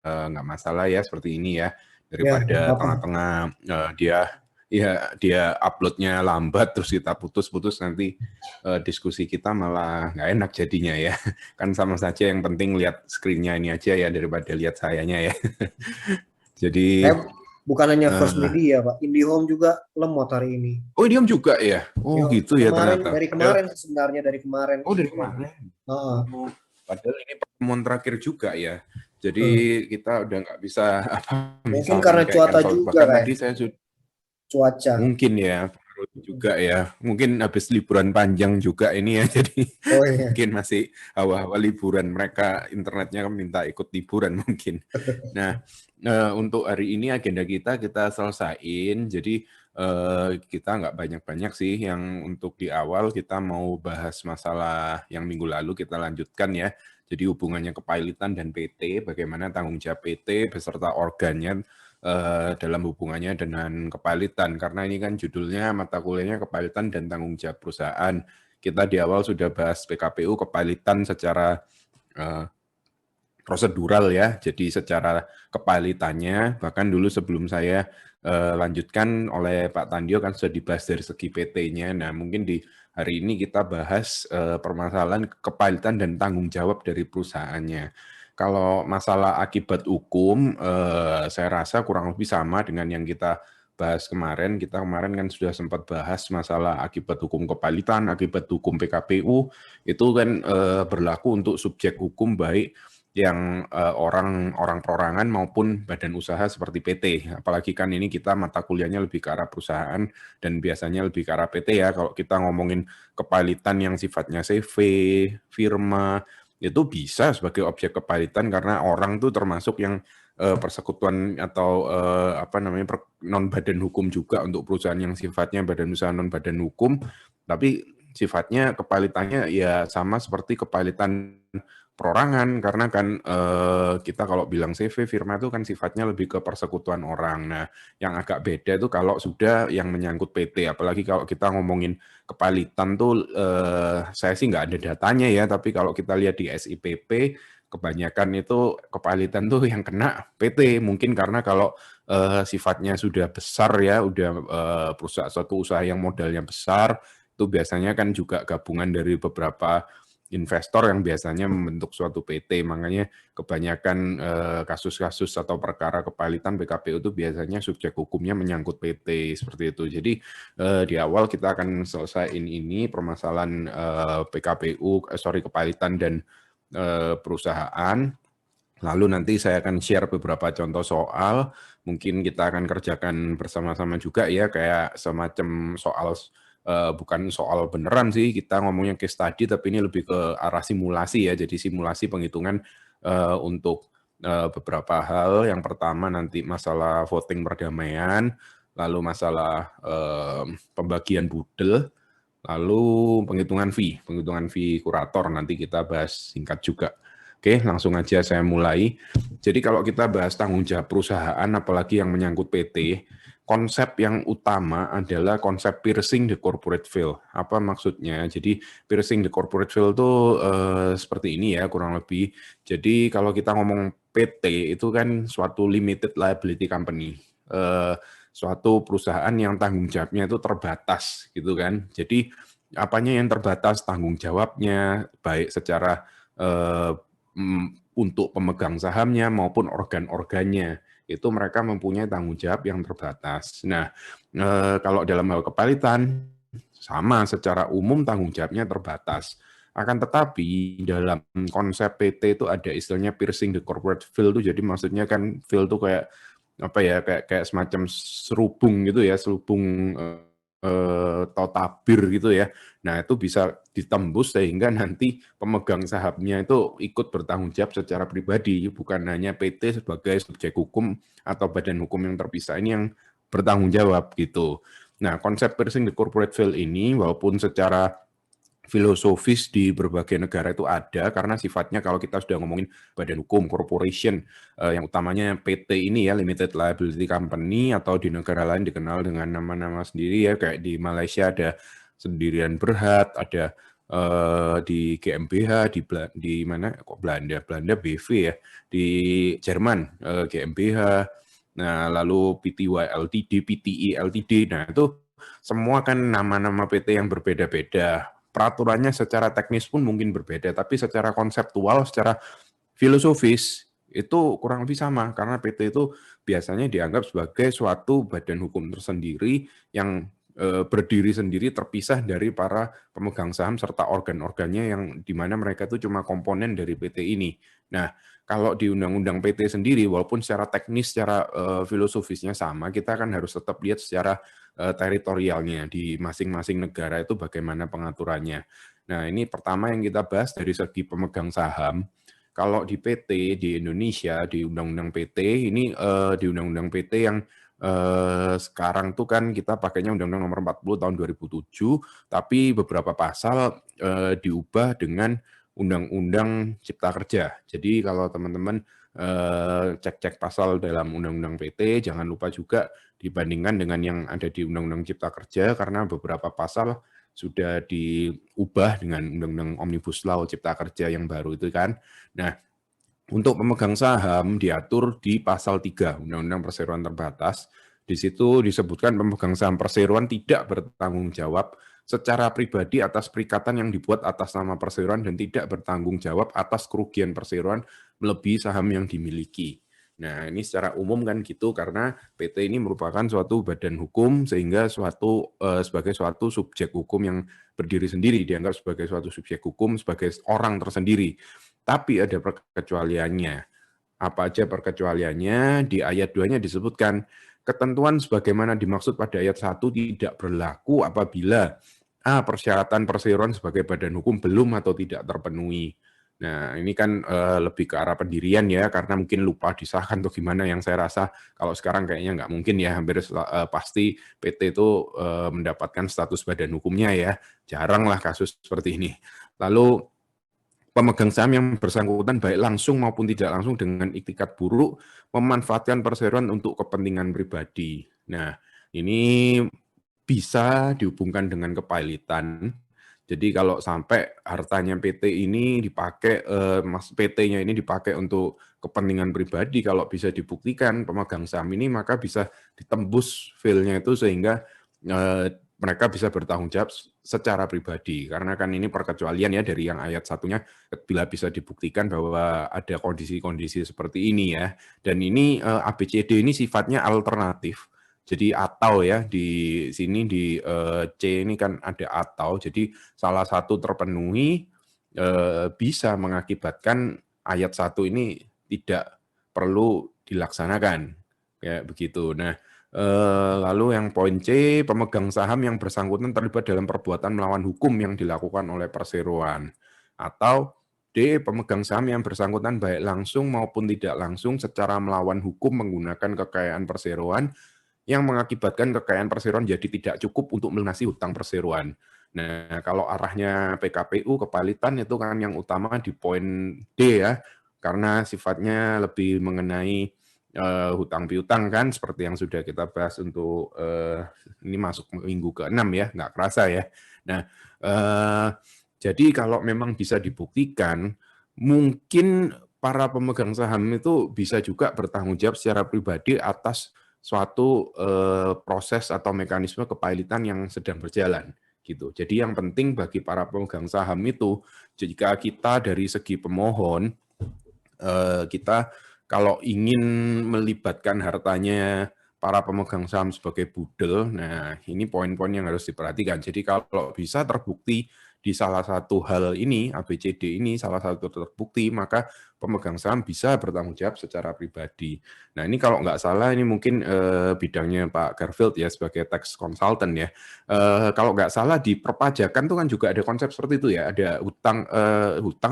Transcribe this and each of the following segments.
nggak masalah ya seperti ini ya, Ya, daripada apa? tengah-tengah dia uploadnya lambat terus kita putus-putus nanti diskusi kita malah nggak enak jadinya ya. Kan sama saja, yang penting lihat screen-nya ini aja ya daripada lihat sayanya ya. Jadi Saya bukan hanya First Media, Pak. IndiHome juga lemot hari ini. oh diam juga ya. Oh Yo, gitu ya kemarin ternyata. dari Padahal kemarin sebenarnya dari kemarin oh dari IndiHome. kemarin. Heeh. Oh, padahal ini pertemuan terakhir juga ya. Jadi Hmm. kita udah nggak bisa Mungkin misalkan karena kayak cuaca cancel. juga Bahkan kayak tadi saya sudah cuaca. mungkin ya pengaruh juga ya. Mungkin habis liburan panjang juga ini ya. Jadi Oh iya. mungkin masih awal-awal liburan, mereka internetnya kan minta ikut liburan mungkin. Nah, untuk hari ini agenda kita selesaiin. Jadi kita nggak banyak-banyak sih, yang untuk di awal kita mau bahas masalah yang minggu lalu kita lanjutkan ya. Jadi hubungannya kepailitan dan PT, bagaimana tanggung jawab PT beserta organnya dalam hubungannya dengan kepailitan. Karena ini kan judulnya mata kuliahnya kepailitan dan tanggung jawab perusahaan. Kita di awal sudah bahas PKPU kepailitan secara prosedural ya, jadi secara kepailitannya, bahkan dulu sebelum saya lanjutkan oleh Pak Tandio kan sudah dibahas dari segi PT-nya. Nah mungkin di hari ini kita bahas permasalahan kepailitan dan tanggung jawab dari perusahaannya. Kalau masalah akibat hukum, saya rasa kurang lebih sama dengan yang kita bahas kemarin. Kita kemarin kan sudah sempat bahas masalah akibat hukum kepailitan, akibat hukum PKPU, itu kan berlaku untuk subjek hukum baik yang orang perorangan maupun badan usaha seperti PT. Apalagi kan ini kita mata kuliahnya lebih ke arah perusahaan dan biasanya lebih ke arah PT ya. Kalau kita ngomongin kepailitan yang sifatnya CV, firma, itu bisa sebagai objek kepailitan karena orang tuh termasuk yang persekutuan atau apa namanya non badan hukum juga untuk perusahaan yang sifatnya badan usaha non badan hukum, tapi sifatnya kepailitannya ya sama seperti kepailitan perorangan, karena kan kita kalau bilang CV firma itu kan sifatnya lebih ke persekutuan orang. Nah, yang agak beda itu kalau sudah yang menyangkut PT, apalagi kalau kita ngomongin kepailitan tuh saya sih nggak ada datanya ya, tapi kalau kita lihat di SIPP kebanyakan itu kepailitan tuh yang kena PT, mungkin karena kalau sifatnya sudah besar ya, udah perusahaan suatu usaha yang modalnya besar, itu biasanya kan juga gabungan dari beberapa investor yang biasanya membentuk suatu PT. Makanya kebanyakan kasus-kasus atau perkara kepailitan PKPU itu biasanya subjek hukumnya menyangkut PT seperti itu. Jadi di awal kita akan selesaiin ini permasalahan PKPU, kepailitan dan perusahaan. Lalu nanti saya akan share beberapa contoh soal, mungkin kita akan kerjakan bersama-sama juga ya, kayak semacam soal bukan soal beneran sih, kita ngomongnya case study, tapi ini lebih ke arah simulasi ya. Jadi simulasi penghitungan untuk beberapa hal. Yang pertama nanti masalah voting perdamaian, lalu masalah pembagian budel, lalu penghitungan fee kurator nanti kita bahas singkat juga. Oke, langsung aja saya mulai. Jadi kalau kita bahas tanggung jawab perusahaan, apalagi yang menyangkut PT, konsep yang utama adalah konsep piercing the corporate veil. Apa maksudnya? Jadi piercing the corporate veil itu seperti ini ya, kurang lebih. Jadi kalau kita ngomong PT itu kan suatu limited liability company. Suatu perusahaan yang tanggung jawabnya itu terbatas gitu kan. Jadi apanya yang terbatas, tanggung jawabnya baik secara untuk pemegang sahamnya maupun organ-organnya, itu mereka mempunyai tanggung jawab yang terbatas. Nah, kalau dalam hal kepailitan sama, secara umum tanggung jawabnya terbatas. Akan tetapi dalam konsep PT itu ada istilahnya piercing the corporate veil itu, jadi maksudnya kan veil itu kayak apa ya, kayak semacam serubung gitu ya, serubung atau tabir gitu ya. Nah, itu bisa ditembus sehingga nanti pemegang sahamnya itu ikut bertanggung jawab secara pribadi, bukan hanya PT sebagai subjek hukum atau badan hukum yang terpisah ini yang bertanggung jawab gitu. Nah, konsep piercing the corporate veil ini walaupun secara filosofis di berbagai negara itu ada, karena sifatnya kalau kita sudah ngomongin badan hukum, corporation, yang utamanya PT ini ya, Limited Liability Company, atau di negara lain dikenal dengan nama-nama sendiri ya, kayak di Malaysia ada Sendirian Berhad, ada di GmbH, di mana kok Belanda BV ya, di Jerman GmbH, nah lalu PTY Ltd, PTI Ltd, nah itu semua kan nama-nama PT yang berbeda-beda. Peraturannya secara teknis pun mungkin berbeda, tapi secara konseptual, secara filosofis itu kurang lebih sama, karena PT itu biasanya dianggap sebagai suatu badan hukum tersendiri yang berdiri sendiri terpisah dari para pemegang saham serta organ-organnya yang di mana mereka itu cuma komponen dari PT ini. Nah, kalau di Undang-Undang PT sendiri, walaupun secara teknis, secara filosofisnya sama, kita kan harus tetap lihat secara teritorialnya di masing-masing negara itu bagaimana pengaturannya. Nah, ini pertama yang kita bahas dari segi pemegang saham. Kalau di PT di Indonesia, di Undang-Undang PT, ini di Undang-Undang PT yang sekarang tuh kan kita pakainya Undang-Undang Nomor 40 tahun 2007, tapi beberapa pasal diubah dengan Undang-Undang Cipta Kerja. Jadi kalau teman-teman cek-cek pasal dalam Undang-Undang PT, jangan lupa juga dibandingkan dengan yang ada di Undang-Undang Cipta Kerja, karena beberapa pasal sudah diubah dengan Undang-Undang Omnibus Law Cipta Kerja yang baru itu kan. Nah, untuk pemegang saham diatur di pasal 3 Undang-Undang Perseroan Terbatas. Di situ disebutkan pemegang saham perseroan tidak bertanggung jawab secara pribadi atas perikatan yang dibuat atas nama perseroan dan tidak bertanggung jawab atas kerugian perseroan melebihi saham yang dimiliki. Nah, ini secara umum kan gitu, karena PT ini merupakan suatu badan hukum sehingga sebagai suatu subjek hukum yang berdiri sendiri, dianggap sebagai suatu subjek hukum, sebagai orang tersendiri. Tapi ada perkecualiannya. Apa aja perkecualiannya? Di ayat 2-nya disebutkan, ketentuan sebagaimana dimaksud pada ayat 1 tidak berlaku apabila persyaratan perseroan sebagai badan hukum belum atau tidak terpenuhi. Nah, ini kan lebih ke arah pendirian ya, karena mungkin lupa disahkan atau gimana, yang saya rasa kalau sekarang kayaknya nggak mungkin ya, hampir pasti PT itu mendapatkan status badan hukumnya ya, jarang lah kasus seperti ini. Lalu pemegang saham yang bersangkutan baik langsung maupun tidak langsung dengan iktikat buruk memanfaatkan perseroan untuk kepentingan pribadi. Nah, ini bisa dihubungkan dengan kepailitan. Jadi kalau sampai hartanya PT ini dipakai, PT-nya ini dipakai untuk kepentingan pribadi, kalau bisa dibuktikan pemegang saham ini, maka bisa ditembus file-nya itu sehingga mereka bisa bertanggung jawab secara pribadi. Karena kan ini perkecualian ya dari yang ayat satunya, bila bisa dibuktikan bahwa ada kondisi-kondisi seperti ini ya. Dan ini ABCD ini sifatnya alternatif. Jadi atau ya, di sini di C ini kan ada atau, jadi salah satu terpenuhi bisa mengakibatkan ayat 1 ini tidak perlu dilaksanakan, kayak begitu. Nah, lalu yang poin C, pemegang saham yang bersangkutan terlibat dalam perbuatan melawan hukum yang dilakukan oleh perseroan. Atau D, pemegang saham yang bersangkutan baik langsung maupun tidak langsung secara melawan hukum menggunakan kekayaan perseroan yang mengakibatkan kekayaan perseroan jadi tidak cukup untuk melunasi hutang perseroan. Nah, kalau arahnya PKPU, kepailitan itu kan yang utama di poin D ya, karena sifatnya lebih mengenai hutang piutang kan, seperti yang sudah kita bahas untuk ini masuk minggu ke-6 ya, nggak kerasa ya. Nah, jadi kalau memang bisa dibuktikan, mungkin para pemegang saham itu bisa juga bertanggung jawab secara pribadi atas suatu proses atau mekanisme kepailitan yang sedang berjalan gitu. Jadi yang penting bagi para pemegang saham itu, jika kita dari segi pemohon, kita kalau ingin melibatkan hartanya para pemegang saham sebagai budel, nah ini poin-poin yang harus diperhatikan. Jadi kalau bisa terbukti di salah satu hal ini, ABCD ini salah satu terbukti, maka pemegang saham bisa bertanggung jawab secara pribadi. Nah ini kalau nggak salah, ini mungkin bidangnya Pak Garfield ya sebagai tax consultant ya. Kalau nggak salah di perpajakan tuh kan juga ada konsep seperti itu ya, ada hutang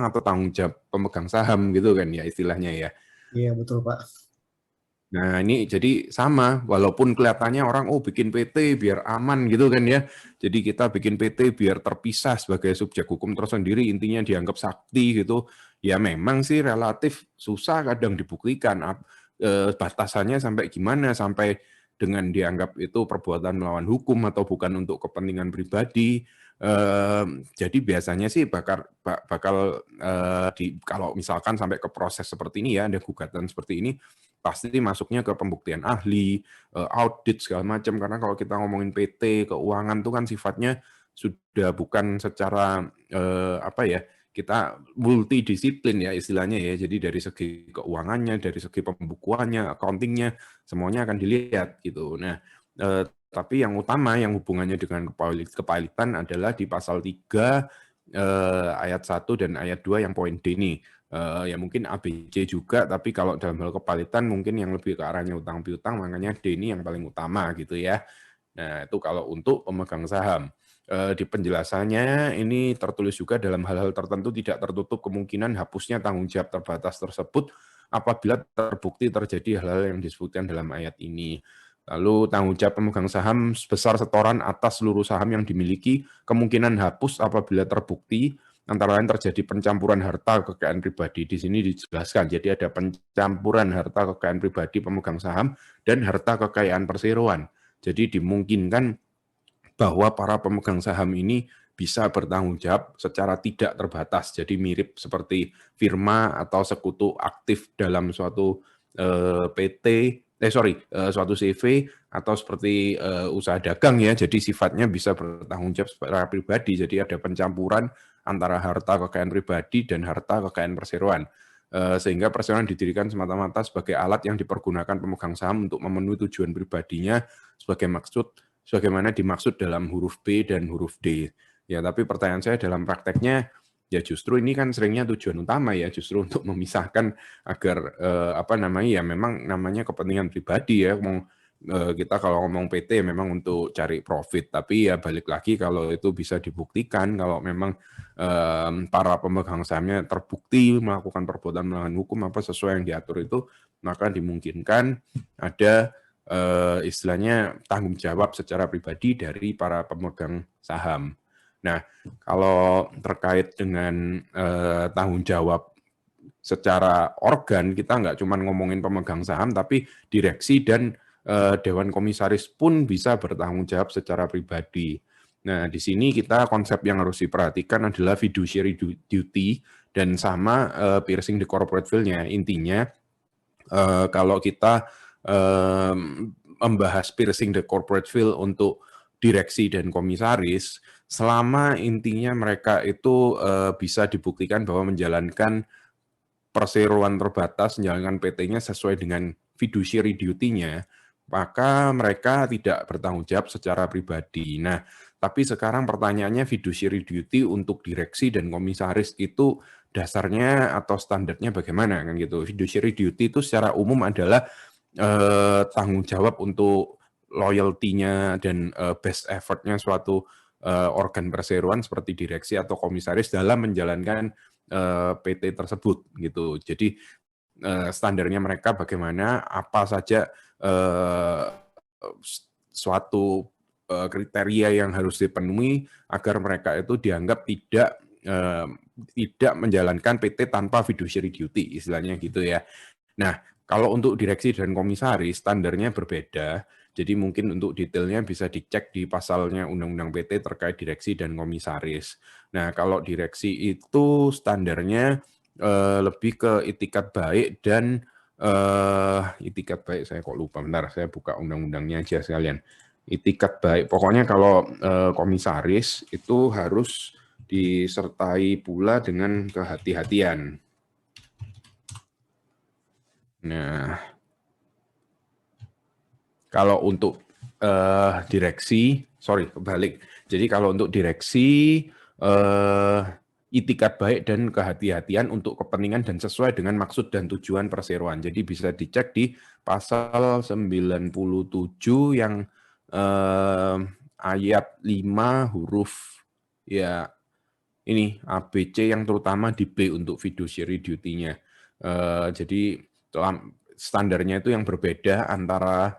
atau tanggung jawab pemegang saham gitu kan ya istilahnya ya. Iya, betul, Pak. Nah, ini jadi sama, walaupun kelihatannya orang, bikin PT biar aman gitu kan ya. Jadi kita bikin PT biar terpisah sebagai subjek hukum tersendiri, intinya dianggap sakti gitu. Ya memang sih relatif susah kadang dibuktikan, batasannya sampai gimana, sampai dengan dianggap itu perbuatan melawan hukum atau bukan untuk kepentingan pribadi. Jadi biasanya sih bakal kalau misalkan sampai ke proses seperti ini ya, ada gugatan seperti ini, pasti masuknya ke pembuktian ahli, audit segala macam. Karena kalau kita ngomongin PT, keuangan itu kan sifatnya sudah bukan secara apa ya, kita multidisiplin ya istilahnya ya. Jadi dari segi keuangannya, dari segi pembukuannya, accountingnya, semuanya akan dilihat gitu. Nah, tapi yang utama yang hubungannya dengan kepailitan adalah di pasal 3 ayat 1 dan ayat 2 yang poin D ini. Ya mungkin ABC juga, tapi kalau dalam hal kepailitan mungkin yang lebih ke arahnya utang piutang, makanya D ini yang paling utama gitu ya. Nah, itu kalau untuk pemegang saham. Di penjelasannya ini tertulis juga dalam hal-hal tertentu tidak tertutup kemungkinan hapusnya tanggung jawab terbatas tersebut apabila terbukti terjadi hal-hal yang disebutkan dalam ayat ini. Lalu tanggung jawab pemegang saham sebesar setoran atas seluruh saham yang dimiliki kemungkinan hapus apabila terbukti antara lain terjadi pencampuran harta kekayaan pribadi. Di sini dijelaskan, jadi ada pencampuran harta kekayaan pribadi pemegang saham dan harta kekayaan perseroan. Jadi dimungkinkan bahwa para pemegang saham ini bisa bertanggung jawab secara tidak terbatas. Jadi mirip seperti firma atau sekutu aktif dalam suatu PT, suatu CV atau seperti usaha dagang ya. Jadi sifatnya bisa bertanggung jawab secara pribadi. Jadi ada pencampuran antara harta kekayaan pribadi dan harta kekayaan perseroan. Sehingga perseroan didirikan semata-mata sebagai alat yang dipergunakan pemegang saham untuk memenuhi tujuan pribadinya sebagaimana dimaksud dalam huruf B dan huruf D. Ya, tapi pertanyaan saya dalam prakteknya, ya justru ini kan seringnya tujuan utama ya, justru untuk memisahkan agar apa namanya ya memang namanya kepentingan pribadi ya. Kita kalau ngomong PT memang untuk cari profit, tapi ya balik lagi kalau itu bisa dibuktikan, kalau memang para pemegang sahamnya terbukti melakukan perbuatan melawan hukum apa sesuai yang diatur itu, maka dimungkinkan ada istilahnya tanggung jawab secara pribadi dari para pemegang saham. Nah, kalau terkait dengan tanggung jawab secara organ, kita nggak cuma ngomongin pemegang saham, tapi direksi dan Dewan Komisaris pun bisa bertanggung jawab secara pribadi. Nah, di sini kita konsep yang harus diperhatikan adalah fiduciary duty dan sama piercing the corporate veil-nya. Intinya, kalau kita membahas piercing the corporate veil untuk direksi dan komisaris, selama intinya mereka itu bisa dibuktikan bahwa menjalankan perseroan terbatas, menjalankan PT-nya sesuai dengan fiduciary duty-nya, maka mereka tidak bertanggung jawab secara pribadi. Nah, tapi sekarang pertanyaannya fiduciary duty untuk direksi dan komisaris itu dasarnya atau standarnya bagaimana kan gitu. Fiduciary duty itu secara umum adalah tanggung jawab untuk loyalty-nya dan best effort-nya suatu organ perseroan seperti direksi atau komisaris dalam menjalankan PT tersebut gitu. Jadi standarnya mereka bagaimana, apa saja suatu kriteria yang harus dipenuhi agar mereka itu dianggap tidak menjalankan PT tanpa fiduciary duty, istilahnya gitu ya. Nah, kalau untuk direksi dan komisaris, standarnya berbeda. Jadi mungkin untuk detailnya bisa dicek di pasalnya Undang-Undang PT terkait direksi dan komisaris. Nah, kalau direksi itu standarnya lebih ke itikat baik dan itikat baik, saya kok lupa, bentar, saya buka undang-undangnya aja sekalian. Itikat baik, pokoknya kalau komisaris itu harus disertai pula dengan kehati-hatian. Nah, kalau untuk direksi, kebalik. Jadi kalau untuk direksi, itikat baik dan kehati-hatian untuk kepentingan dan sesuai dengan maksud dan tujuan perseroan. Jadi bisa dicek di pasal 97 yang ayat 5 huruf ya ini ABC yang terutama di B untuk fiduciary duty-nya. Jadi standarnya itu yang berbeda antara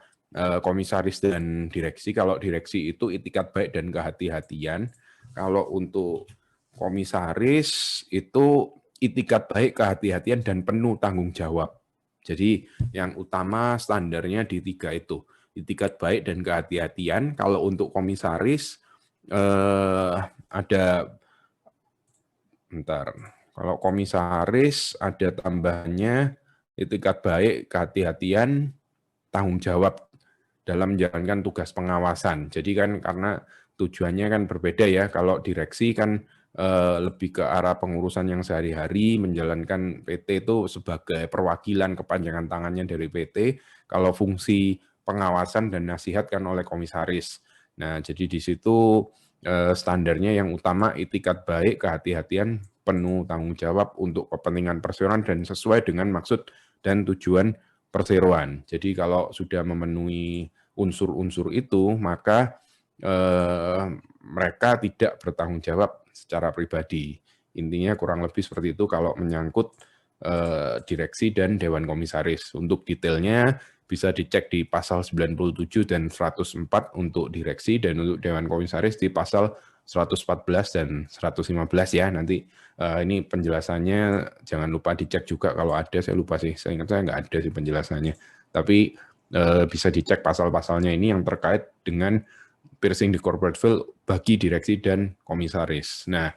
komisaris dan direksi. Kalau direksi itu itikat baik dan kehati-hatian. Kalau untuk komisaris itu itikat baik, kehati-hatian, dan penuh tanggung jawab. Jadi yang utama standarnya di 3 itu. Itikat baik dan kehati-hatian. Kalau untuk komisaris ada, bentar, kalau komisaris ada tambahannya itikat baik, kehati-hatian, tanggung jawab dalam menjalankan tugas pengawasan. Jadi kan karena tujuannya kan berbeda ya, kalau direksi kan lebih ke arah pengurusan yang sehari-hari, menjalankan PT itu sebagai perwakilan kepanjangan tangannya dari PT, kalau fungsi pengawasan dan nasihat kan oleh komisaris. Nah, jadi di situ standarnya yang utama itikat baik, kehati-hatian, penuh tanggung jawab untuk kepentingan perseroan dan sesuai dengan maksud dan tujuan perseroan. Jadi kalau sudah memenuhi unsur-unsur itu, maka mereka tidak bertanggung jawab secara pribadi. Intinya kurang lebih seperti itu kalau menyangkut direksi dan Dewan Komisaris. Untuk detailnya bisa dicek di pasal 97 dan 104 untuk direksi, dan untuk Dewan Komisaris di pasal 114 dan 115 ya. Nanti ini penjelasannya jangan lupa dicek juga kalau ada, saya lupa sih, saya ingat saya nggak ada sih penjelasannya. Tapi bisa dicek pasal-pasalnya ini yang terkait dengan piercing di corporate veil bagi direksi dan komisaris. Nah,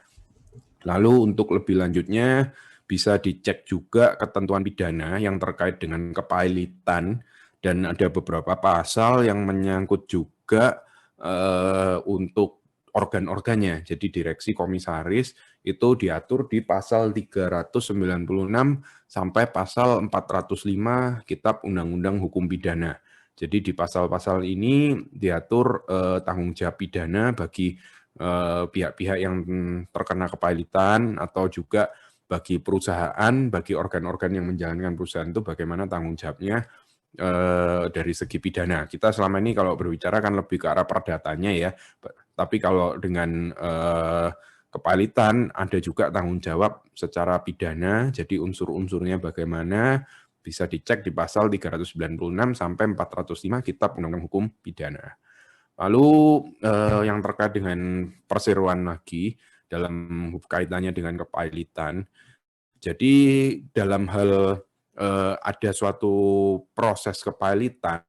lalu untuk lebih lanjutnya bisa dicek juga ketentuan pidana yang terkait dengan kepailitan, dan ada beberapa pasal yang menyangkut juga untuk organ-organnya. Jadi direksi komisaris itu diatur di pasal 396 sampai pasal 405 Kitab Undang-Undang Hukum Pidana. Jadi di pasal-pasal ini diatur tanggung jawab pidana bagi pihak-pihak yang terkena kepailitan, atau juga bagi perusahaan, bagi organ-organ yang menjalankan perusahaan itu bagaimana tanggung jawabnya dari segi pidana. Kita selama ini kalau berbicara kan lebih ke arah perdatanya ya, tapi kalau dengan kepailitan ada juga tanggung jawab secara pidana, jadi unsur-unsurnya bagaimana bisa dicek di pasal 396 sampai 405 Kitab Undang-Undang Hukum Pidana. Lalu yang terkait dengan perseroan lagi dalam kaitannya dengan kepailitan. Jadi dalam hal ada suatu proses kepailitan,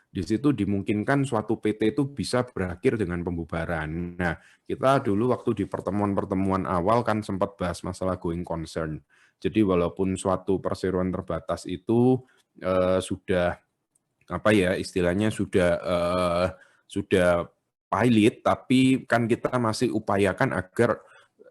di situ dimungkinkan suatu PT itu bisa berakhir dengan pembubaran. Nah, kita dulu waktu di pertemuan-pertemuan awal kan sempat bahas masalah going concern. Jadi walaupun suatu perseroan terbatas itu sudah apa ya istilahnya sudah pilot, tapi kan kita masih upayakan agar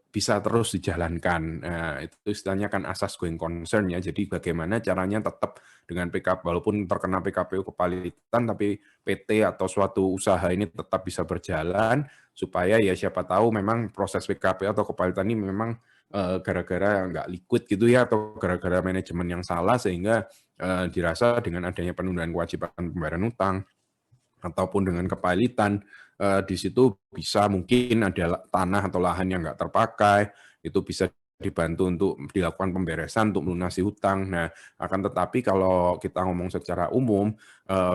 bisa terus dijalankan. Nah, itu istilahnya kan asas going concern ya. Jadi bagaimana caranya tetap dengan PKP, walaupun terkena PKPU kepalitan, tapi PT atau suatu usaha ini tetap bisa berjalan, supaya ya siapa tahu memang proses PKP atau kepalitan ini memang gara-gara nggak liquid gitu ya, atau gara-gara manajemen yang salah, sehingga dirasa dengan adanya penundaan kewajiban pembayaran utang, ataupun dengan kepalitan, di situ bisa mungkin ada tanah atau lahan yang nggak terpakai, itu bisa dibantu untuk dilakukan pemberesan untuk melunasi hutang. Nah, akan tetapi kalau kita ngomong secara umum,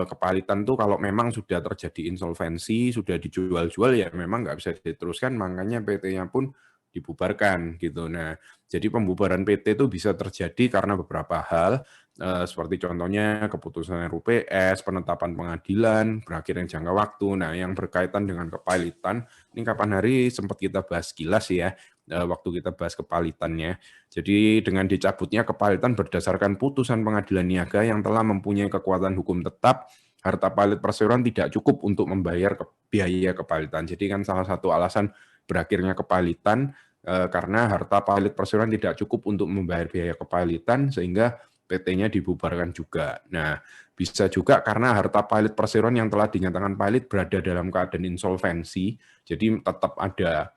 kepalitan itu kalau memang sudah terjadi insolvensi, sudah dijual-jual, ya memang nggak bisa diteruskan, makanya PT-nya pun dibubarkan gitu. Nah, jadi pembubaran PT itu bisa terjadi karena beberapa hal, seperti contohnya keputusan RUPS, penetapan pengadilan, berakhirnya jangka waktu. Nah, yang berkaitan dengan kepalitan, ini kapan hari sempat kita bahas kilas ya, waktu kita bahas kepalitannya. Jadi dengan dicabutnya kepalitan berdasarkan putusan pengadilan niaga yang telah mempunyai kekuatan hukum tetap, harta palit perseroan tidak cukup untuk membayar biaya kepalitan. Jadi kan salah satu alasan berakhirnya kepalitan karena harta palit perseroan tidak cukup untuk membayar biaya kepalitan, sehingga PT-nya dibubarkan juga. Nah, bisa juga karena harta palit perseroan yang telah dinyatakan palit berada dalam keadaan insolvensi, jadi tetap ada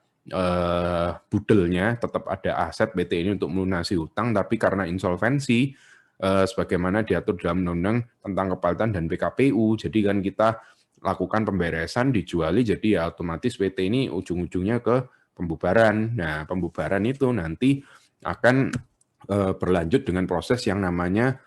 budelnya, tetap ada aset PT ini untuk melunasi hutang, tapi karena insolvensi, sebagaimana diatur dalam Undang-Undang tentang Kepalitan dan PKPU, jadi kan kita lakukan pemberesan, dijuali, jadi ya otomatis PT ini ujung-ujungnya ke pembubaran. Nah, pembubaran itu nanti akan berlanjut dengan proses yang namanya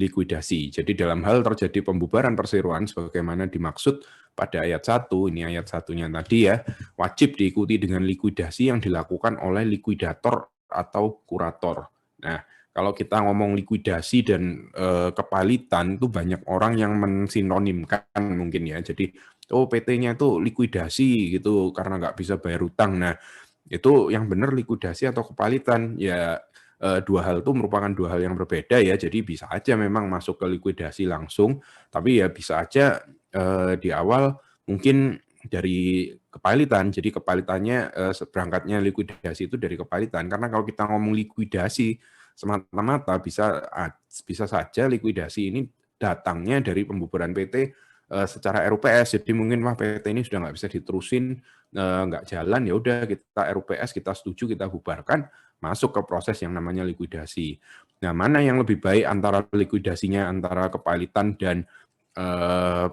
likuidasi. Jadi dalam hal terjadi pembubaran perseroan sebagaimana dimaksud pada ayat 1, ini ayat 1-nya tadi ya, wajib diikuti dengan likuidasi yang dilakukan oleh likuidator atau kurator. Nah, kalau kita ngomong likuidasi dan kepalitan itu banyak orang yang mensinonimkan mungkin ya. Jadi PT-nya itu likuidasi gitu karena nggak bisa bayar utang. Nah, itu yang benar likuidasi atau kepalitan ya. Dua hal itu merupakan dua hal yang berbeda ya, jadi bisa aja memang masuk ke likuidasi langsung, tapi ya bisa aja di awal mungkin dari kepalitan, jadi kepalitannya berangkatnya likuidasi itu dari kepalitan, karena kalau kita ngomong likuidasi semata-mata bisa saja likuidasi ini datangnya dari pembubaran PT secara RUPS, jadi mungkin PT ini sudah nggak bisa diterusin, nggak jalan, ya udah kita RUPS, kita setuju, kita bubarkan, masuk ke proses yang namanya likuidasi. Nah, mana yang lebih baik antara likuidasinya antara kepalitan dan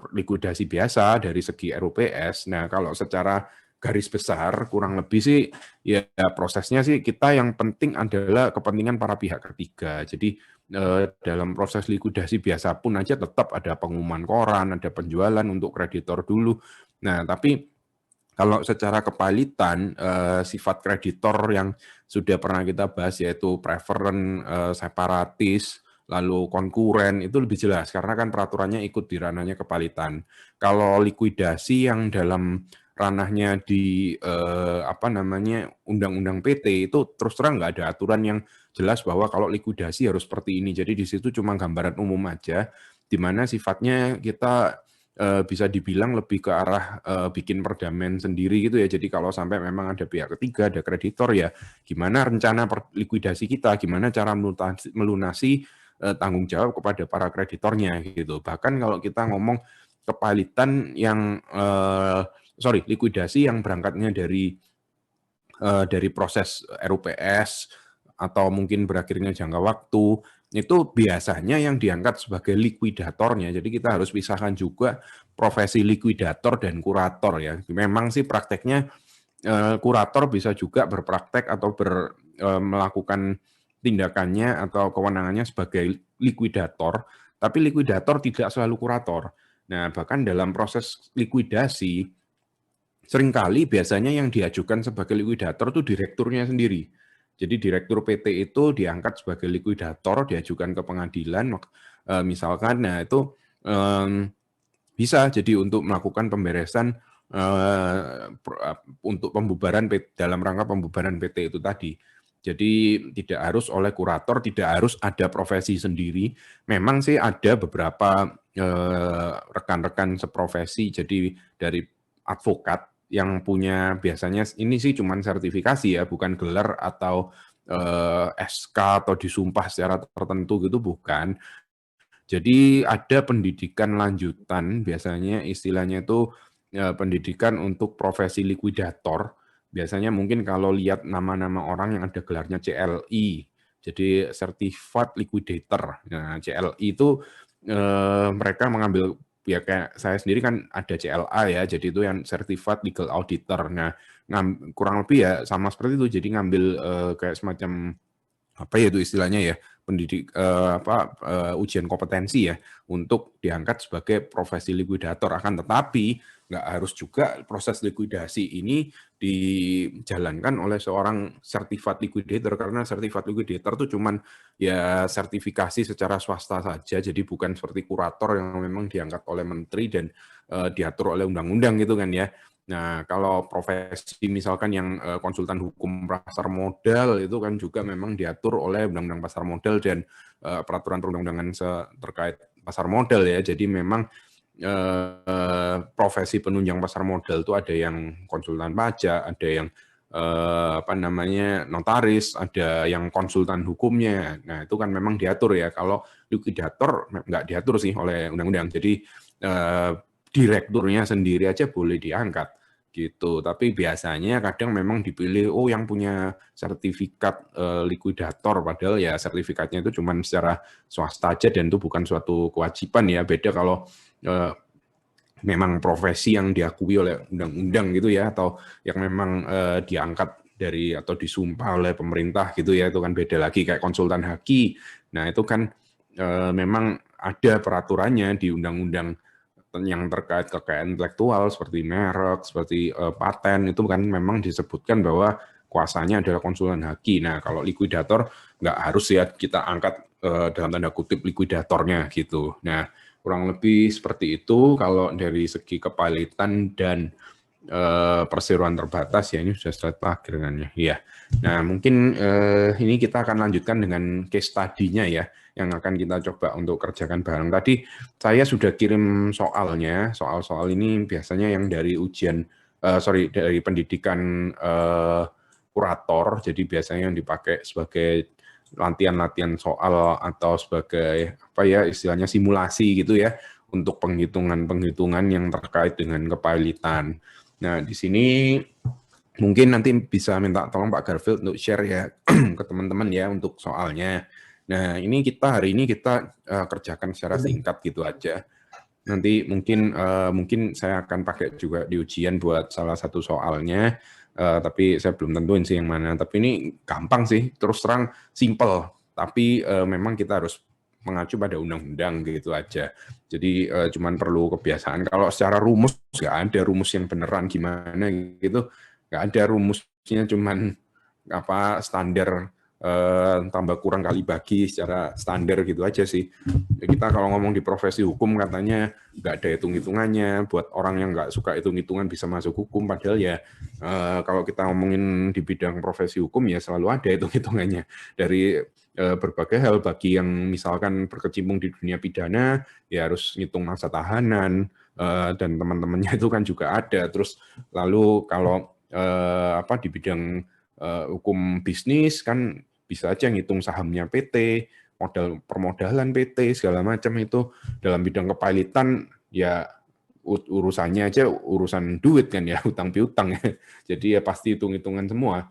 likuidasi biasa dari segi RUPS? Nah, kalau secara garis besar kurang lebih sih ya prosesnya sih kita yang penting adalah kepentingan para pihak ketiga. Jadi dalam proses likuidasi biasa pun aja tetap ada pengumuman koran, ada penjualan untuk kreditor dulu. Nah, tapi kalau secara kepalitan, sifat kreditor yang sudah pernah kita bahas yaitu preferen, separatis, lalu konkuren, itu lebih jelas karena kan peraturannya ikut di ranahnya kepalitan. Kalau likuidasi yang dalam ranahnya di Undang-Undang PT itu terus terang nggak ada aturan yang jelas bahwa kalau likuidasi harus seperti ini. Jadi di situ cuma gambaran umum aja, di mana sifatnya kita bisa dibilang lebih ke arah bikin perdamaian sendiri gitu ya. Jadi kalau sampai memang ada pihak ketiga, ada kreditor ya, gimana rencana likuidasi kita, gimana cara melunasi tanggung jawab kepada para kreditornya gitu. Bahkan kalau kita ngomong kepalitan yang likuidasi yang berangkatnya dari proses RUPS atau mungkin berakhirnya jangka waktu, itu biasanya yang diangkat sebagai likuidatornya. Jadi kita harus pisahkan juga profesi likuidator dan kurator ya. Memang sih prakteknya kurator bisa juga berpraktek atau melakukan tindakannya atau kewenangannya sebagai likuidator, tapi likuidator tidak selalu kurator. Nah, bahkan dalam proses likuidasi seringkali biasanya yang diajukan sebagai likuidator itu direkturnya sendiri. Jadi direktur PT itu diangkat sebagai likuidator, diajukan ke pengadilan, misalkan, nah itu bisa jadi untuk melakukan pemberesan untuk pembubaran dalam rangka pembubaran PT itu tadi. Jadi tidak harus oleh kurator, tidak harus ada profesi sendiri. Memang sih ada beberapa rekan-rekan seprofesi, jadi dari advokat yang punya biasanya ini sih cuma sertifikasi ya, bukan gelar atau SK atau disumpah secara tertentu gitu, bukan. Jadi ada pendidikan lanjutan, biasanya istilahnya itu pendidikan untuk profesi likuidator. Biasanya mungkin kalau lihat nama-nama orang yang ada gelarnya CLI, jadi Certified Liquidator. Nah, CLI itu mereka mengambil, ya kayak saya sendiri kan ada CLA ya, jadi itu yang Certified Legal Auditor. Nah, kurang lebih ya sama seperti itu, jadi ngambil kayak semacam apa ya itu istilahnya ya, ujian kompetensi ya untuk diangkat sebagai profesi likuidator. Akan tetapi nggak harus juga proses likuidasi ini dijalankan oleh seorang certified liquidator, karena certified liquidator itu cuman ya sertifikasi secara swasta saja, jadi bukan seperti kurator yang memang diangkat oleh menteri dan diatur oleh undang-undang gitu kan ya. Nah, kalau profesi misalkan yang konsultan hukum pasar modal itu kan juga memang diatur oleh Undang-Undang Pasar Modal dan peraturan perundang-undangan terkait pasar modal ya. Jadi memang profesi penunjang pasar modal itu ada yang konsultan pajak, ada yang notaris, ada yang konsultan hukumnya. Nah, itu kan memang diatur ya. Kalau likuidator nggak diatur sih oleh undang-undang. Jadi direkturnya sendiri aja boleh diangkat gitu. Tapi biasanya kadang memang dipilih yang punya sertifikat likuidator, padahal ya sertifikatnya itu cuma secara swasta aja dan itu bukan suatu kewajiban ya. Beda kalau memang profesi yang diakui oleh undang-undang gitu ya, atau yang memang diangkat dari atau disumpah oleh pemerintah gitu ya, itu kan beda lagi. Kayak konsultan haki. Nah, itu kan memang ada peraturannya di undang-undang yang terkait kekayaan intelektual seperti merek, seperti paten, itu kan memang disebutkan bahwa kuasanya adalah konsultan haki. Nah, kalau likuidator nggak harus ya kita angkat dalam tanda kutip likuidatornya gitu. Nah, kurang lebih seperti itu kalau dari segi kepilotan dan perseroan terbatas ya. Ini sudah slide terakhir kan ya. Nah mungkin ini kita akan lanjutkan dengan case study-nya ya, yang akan kita coba untuk kerjakan bareng. Tadi saya sudah kirim soalnya, soal-soal ini biasanya yang dari ujian, dari pendidikan kurator, jadi biasanya yang dipakai sebagai latihan-latihan soal atau sebagai apa ya istilahnya simulasi gitu ya, untuk penghitungan-penghitungan yang terkait dengan kepilotan. Nah, di sini mungkin nanti bisa minta tolong Pak Garfield untuk share ya ke teman-teman ya untuk soalnya. Nah, ini hari ini kita kerjakan secara singkat gitu aja. Nanti mungkin saya akan pakai juga di ujian buat salah satu soalnya, tapi saya belum tentuin sih yang mana. Tapi ini gampang sih, terus terang simple. Tapi memang kita harus mengacu pada undang-undang gitu aja. Jadi cuman perlu kebiasaan. Kalau secara rumus nggak ada rumus yang beneran gimana gitu, nggak ada rumusnya, cuman apa standar tambah kurang kali bagi secara standar gitu aja sih. Kita kalau ngomong di profesi hukum katanya nggak ada hitung-hitungannya, buat orang yang nggak suka hitung-hitungan bisa masuk hukum, padahal ya kalau kita ngomongin di bidang profesi hukum ya selalu ada hitung-hitungannya dari berbagai hal. Bagi yang misalkan berkecimpung di dunia pidana ya harus ngitung masa tahanan dan teman-temannya itu kan juga ada. Terus lalu kalau di bidang hukum bisnis kan bisa aja ngitung sahamnya PT, modal permodalan PT segala macam. Itu dalam bidang kepilotan ya urusannya aja urusan duit kan ya, utang piutang ya. Jadi ya pasti hitung-hitungan semua.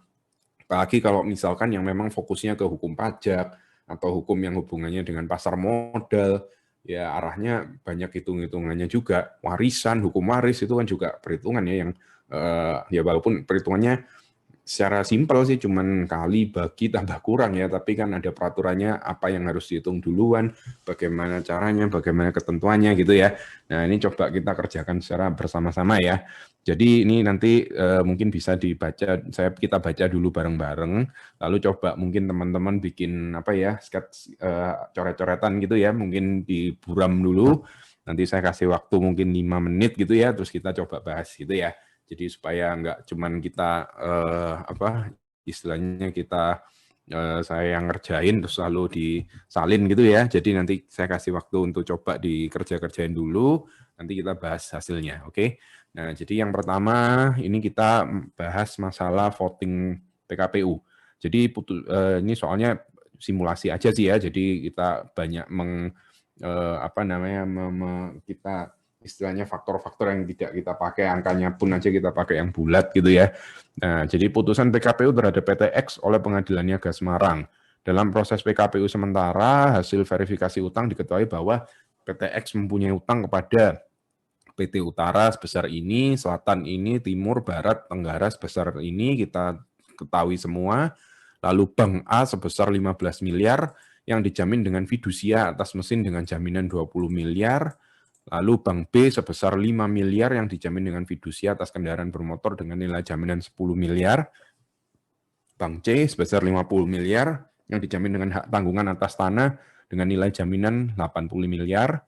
Apalagi kalau misalkan yang memang fokusnya ke hukum pajak atau hukum yang hubungannya dengan pasar modal, ya arahnya banyak hitung-hitungannya juga. Warisan, hukum waris itu kan juga perhitungan ya, yang ya walaupun perhitungannya secara simpel sih cuman kali bagi tambah kurang ya, tapi kan ada peraturannya apa yang harus dihitung duluan, bagaimana caranya, bagaimana ketentuannya gitu ya. Nah ini coba kita kerjakan secara bersama-sama ya. Jadi ini nanti mungkin bisa dibaca, kita baca dulu bareng-bareng, lalu coba mungkin teman-teman bikin apa ya, sketch coret-coretan gitu ya, mungkin diburam dulu. Nanti saya kasih waktu mungkin 5 menit gitu ya, terus kita coba bahas gitu ya. Jadi supaya nggak cuman kita istilahnya kita saya yang ngerjain terus lalu disalin gitu ya. Jadi nanti saya kasih waktu untuk coba dikerjain dulu, nanti kita bahas hasilnya, oke? Nah, jadi yang pertama ini kita bahas masalah voting PKPU. Jadi ini soalnya simulasi aja sih ya. Jadi kita banyak kita istilahnya faktor-faktor yang tidak kita pakai, angkanya pun aja kita pakai yang bulat gitu ya. Nah, jadi putusan PKPU terhadap PT X oleh Pengadilan Niaga Semarang. Dalam proses PKPU sementara, hasil verifikasi utang diketahui bahwa PT X mempunyai utang kepada PT Utara sebesar ini, Selatan ini, Timur, Barat, Tenggara sebesar ini, kita ketahui semua. Lalu Bank A sebesar 15 miliar yang dijamin dengan fidusia atas mesin dengan jaminan 20 miliar. Lalu Bank B sebesar 5 miliar yang dijamin dengan fidusia atas kendaraan bermotor dengan nilai jaminan 10 miliar. Bank C sebesar 50 miliar yang dijamin dengan hak tanggungan atas tanah dengan nilai jaminan 80 miliar.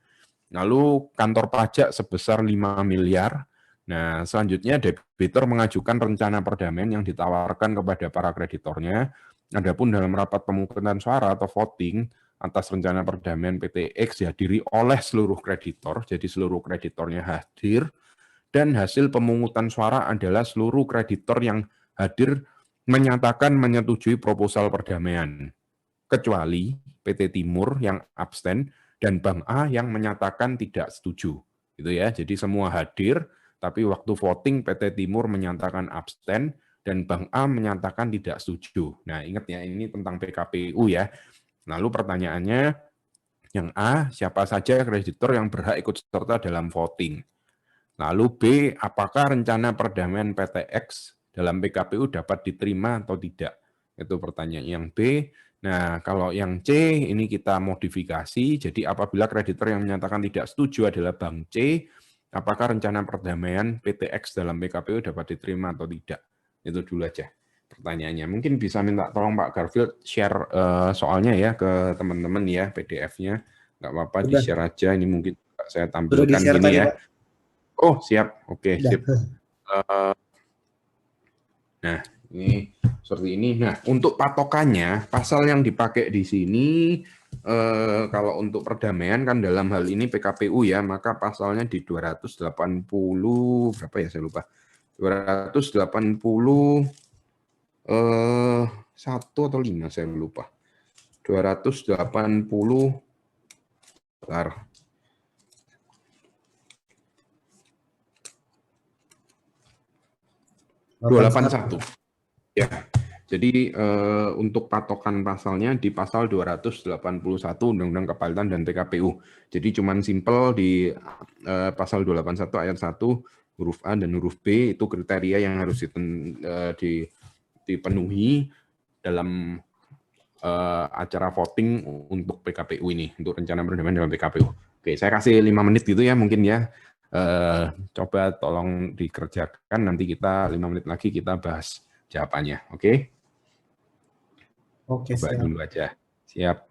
Lalu kantor pajak sebesar 5 miliar. Nah, selanjutnya debitur mengajukan rencana perdamaian yang ditawarkan kepada para kreditornya. Adapun dalam rapat pemungutan suara atau voting atas rencana perdamaian PT X dihadiri oleh seluruh kreditor, jadi seluruh kreditornya hadir, dan hasil pemungutan suara adalah seluruh kreditor yang hadir menyatakan menyetujui proposal perdamaian, kecuali PT Timur yang abstain dan Bank A yang menyatakan tidak setuju. Gitu ya. Jadi semua hadir, tapi waktu voting PT Timur menyatakan abstain dan Bank A menyatakan tidak setuju. Nah, ingat ya, ini tentang PKPU ya. Lalu pertanyaannya, yang A, siapa saja kreditor yang berhak ikut serta dalam voting? Lalu B, apakah rencana perdamaian PT X dalam PKPU dapat diterima atau tidak? Itu pertanyaan yang B. Nah, kalau yang C, ini kita modifikasi. Jadi apabila kreditor yang menyatakan tidak setuju adalah Bank C, apakah rencana perdamaian PT X dalam PKPU dapat diterima atau tidak? Itu dulu aja pertanyaannya. Mungkin bisa minta tolong Pak Garfield share soalnya ya ke teman-teman ya, PDF-nya. Nggak apa-apa, di-share aja. Ini mungkin saya Sudah tampilkan di-share gini tadi, ya. Pak. Oh, siap. Oke, Sudah. sip. Nah, ini seperti ini. Nah, untuk patokannya, pasal yang dipakai di sini, kalau untuk perdamaian kan dalam hal ini PKPU ya, maka pasalnya di 280, berapa ya saya lupa. 280 satu atau 5 saya lupa. 280 bentar. 281. Ya. Jadi untuk patokan pasalnya di pasal 281 Undang-Undang Kepalitan dan PKPU. Jadi cuman simpel di pasal 281 ayat 1 huruf A dan huruf B itu kriteria yang harus dipenuhi dalam acara voting untuk PKPU ini, untuk rencana perdamaian dalam PKPU. Oke, saya kasih 5 menit gitu ya mungkin ya. Coba tolong dikerjakan, nanti kita 5 menit lagi kita bahas jawabannya. Oke? Oke, Coba siap. dulu aja. Siap.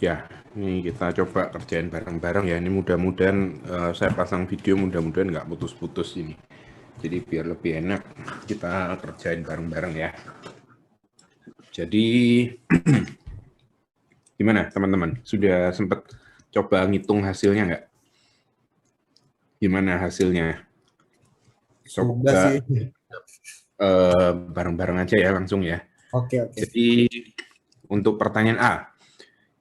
Ya, ini kita coba kerjain bareng-bareng ya. Ini mudah-mudahan saya pasang video, mudah-mudahan nggak putus-putus ini. Jadi biar lebih enak kita kerjain bareng-bareng ya. Jadi gimana teman-teman? Sudah sempat coba ngitung hasilnya nggak? Gimana hasilnya? Sudah Coba sih. bareng-bareng aja ya langsung ya. Oke. Jadi untuk pertanyaan A,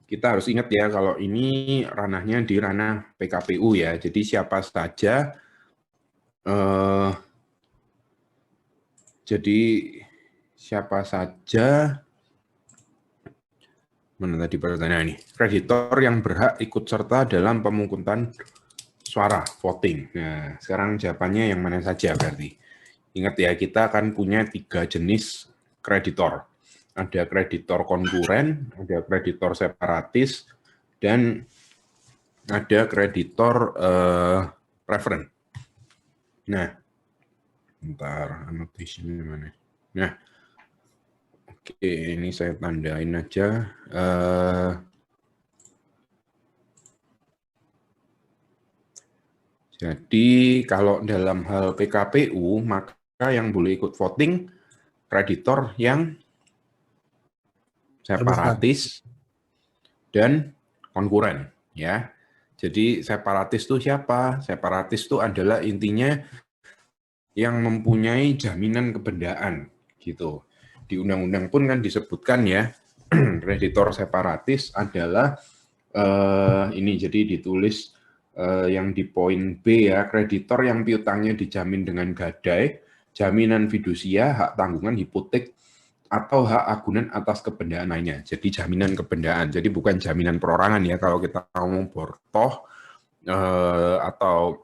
kita harus ingat ya kalau ini ranahnya di ranah PKPU ya. Jadi siapa saja mana tadi pertanyaan ini? Kreditor yang berhak ikut serta dalam pemungutan suara voting. Nah, sekarang jawabannya yang mana saja berarti? Ingat ya, kita akan punya 3 jenis kreditor. Ada kreditor konkuren, ada kreditor separatis, dan ada kreditor preferen. Nah, bentar, annotation-nya mana? Nah, oke, ini saya tandain aja. Jadi kalau dalam hal PKPU, maka yang boleh ikut voting kreditor yang separatis dan konkuren, ya. Jadi separatis itu siapa? Separatis itu adalah intinya yang mempunyai jaminan kebendaan, gitu. Di undang-undang pun kan disebutkan ya, kreditor separatis adalah ini jadi ditulis yang di poin B ya, kreditor yang piutangnya dijamin dengan gadai, jaminan fidusia, hak tanggungan, hipotek, atau hak agunan atas kebendaan lainnya. Jadi jaminan kebendaan, jadi bukan jaminan perorangan ya. Kalau kita ngomong bortoh atau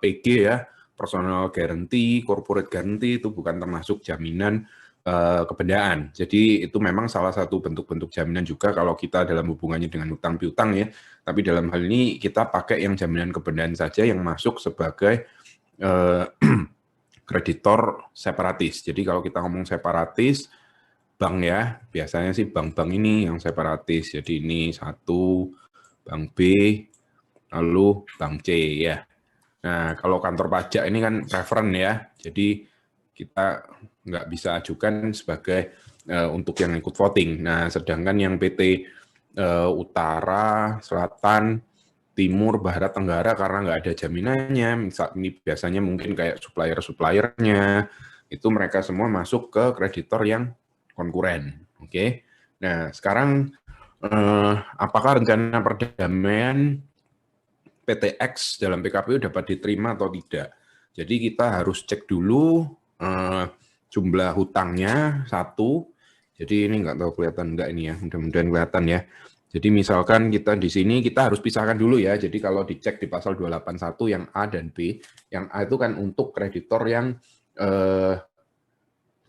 PG ya, personal guarantee, corporate guarantee itu bukan termasuk jaminan kebendaan. Jadi itu memang salah satu bentuk-bentuk jaminan juga kalau kita dalam hubungannya dengan hutang piutang ya. Tapi dalam hal ini kita pakai yang jaminan kebendaan saja yang masuk sebagai kreditor separatis. Jadi kalau kita ngomong separatis, bank ya, biasanya sih bank-bank ini yang separatis. Jadi ini satu, bank B, lalu bank C ya. Nah, kalau kantor pajak ini kan preferen ya, jadi kita nggak bisa ajukan sebagai untuk yang ikut voting. Nah, sedangkan yang PT Utara, Selatan, Timur, Barat, Tenggara karena nggak ada jaminannya, misal ini biasanya mungkin kayak supplier-suppliernya, itu mereka semua masuk ke kreditor yang konkuren. Oke. Nah, sekarang apakah rencana perdamaian PTX dalam PKPU dapat diterima atau tidak? Jadi kita harus cek dulu jumlah hutangnya satu. Jadi ini nggak tahu kelihatan nggak ini ya, mudah-mudahan kelihatan ya. Jadi misalkan kita di sini kita harus pisahkan dulu ya. Jadi kalau dicek di pasal 281 yang A dan B, yang A itu kan untuk kreditor yang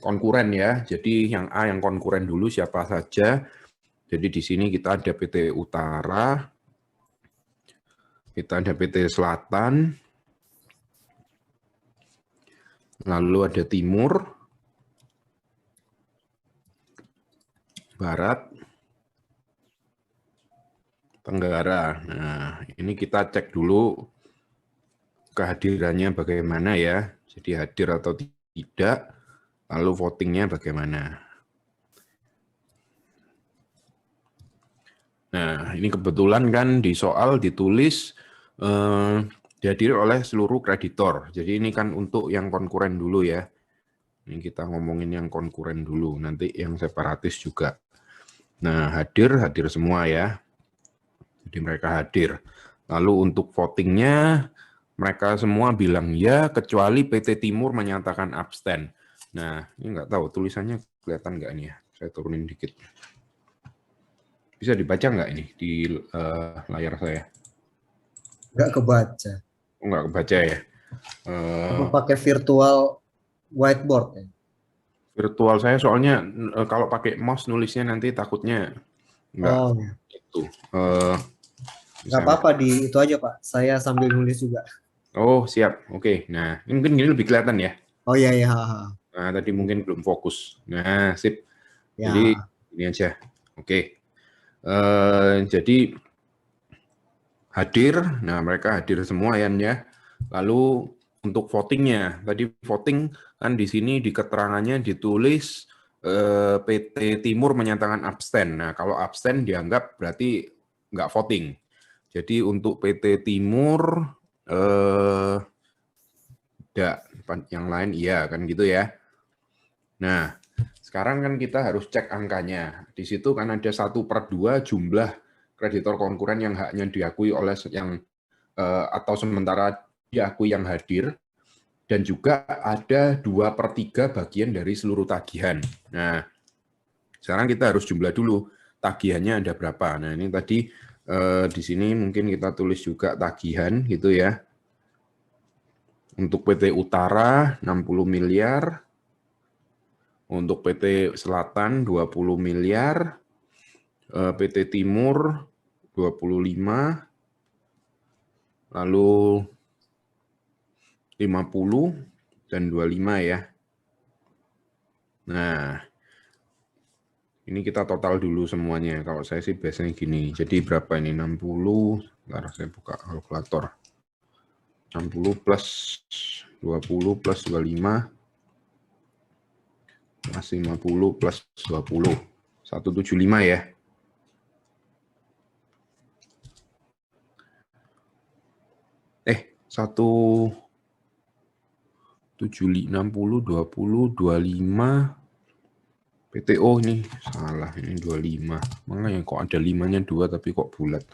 konkuren ya. Jadi yang A yang konkuren dulu siapa saja. Jadi di sini kita ada PT Utara, kita ada PT Selatan, lalu ada Timur, Barat, Tenggara. Nah, ini kita cek dulu kehadirannya bagaimana ya. Jadi hadir atau tidak, lalu votingnya bagaimana. Nah, ini kebetulan kan di soal ditulis dihadiri oleh seluruh kreditor. Jadi ini kan untuk yang konkuren dulu ya. Ini kita ngomongin yang konkuren dulu, nanti yang separatis juga. Nah, hadir semua ya. Jadi mereka hadir. Lalu untuk votingnya, mereka semua bilang ya, kecuali PT Timur menyatakan abstain. Nah, ini nggak tahu tulisannya kelihatan nggak nih ya. Saya turunin dikit. Bisa dibaca nggak ini di layar saya? Nggak kebaca. Oh, nggak kebaca ya. Apa pakai virtual whiteboard ya? Virtual saya soalnya kalau pakai mouse nulisnya nanti takutnya nggak itu. Nggak apa-apa di itu aja Pak. Saya sambil nulis juga. Oh siap, oke. Nah ini mungkin gini lebih kelihatan ya. Oh iya iya. Nah tadi mungkin belum fokus. Nah sip. Ya. Jadi ini aja. Oke. Jadi hadir, nah mereka hadir semua ya. Lalu untuk votingnya, tadi voting kan di sini di keterangannya ditulis PT Timur menyatakan abstain. Nah kalau abstain dianggap berarti nggak voting. Jadi untuk PT Timur tidak, yang lain iya kan gitu ya. Nah sekarang kan kita harus cek angkanya. Di situ kan ada 1/2 jumlah kreditor konkuren yang haknya diakui oleh yang atau sementara diakui yang hadir, dan juga ada 2/3 bagian dari seluruh tagihan. Nah, sekarang kita harus jumlah dulu tagihannya ada berapa. Nah, ini tadi di sini mungkin kita tulis juga tagihan gitu ya. Untuk PT Utara 60 miliar, untuk PT Selatan 20 miliar, PT Timur 25, lalu 50 dan 25 ya. Nah, ini kita total dulu semuanya. Kalau saya sih biasanya gini. Jadi berapa ini? 60, bentar saya buka kalkulator. 60 plus 20 plus 25 plus 50 plus 20. 175 ya. Satu 60, 20, 25 PTO ini salah, ini 25. Makanya kok ada 5-nya 2 tapi kok bulat.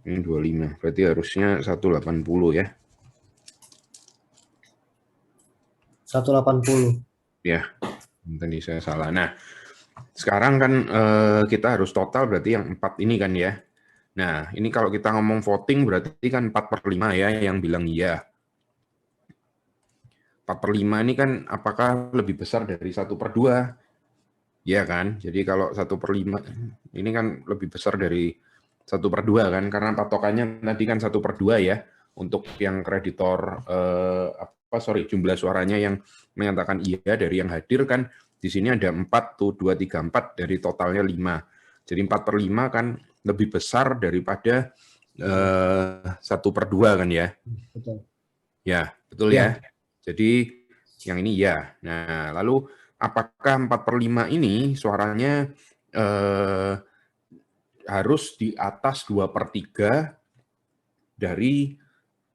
Ini 25. Berarti harusnya 180 ya. 180. Ya. Tadi saya salah. Nah, sekarang kan kita harus total berarti yang 4 ini kan ya. Nah, ini kalau kita ngomong voting berarti kan 4/5 ya yang bilang iya. 4/5 ini kan apakah lebih besar dari 1/2? Ya kan? Jadi kalau 1/5 ini kan lebih besar dari 1/2 kan? Karena patokannya tadi kan 1/2 ya. Untuk yang kreditor, jumlah suaranya yang menyatakan iya dari yang hadir kan di sini ada 4 tuh, 2, 3, 4 dari totalnya 5. Jadi 4/5 kan lebih besar daripada 1/2 kan ya. Betul. Ya, betul ya. Jadi yang ini ya. Nah, lalu apakah 4/5 ini suaranya harus di atas 2/3 dari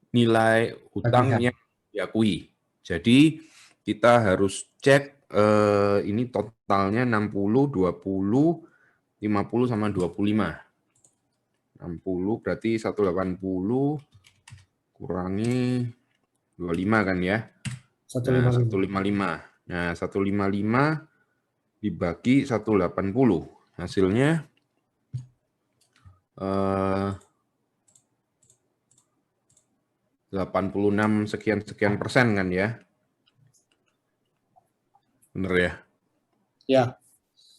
nilai hutang yang diakui. Jadi kita harus cek ini totalnya 60, 20, 50 sama 25. 60 berarti 180 kurangi 25 kan ya. 155. Nah, 155 dibagi 180. Hasilnya 86 sekian persen kan ya. Bener ya? Ya.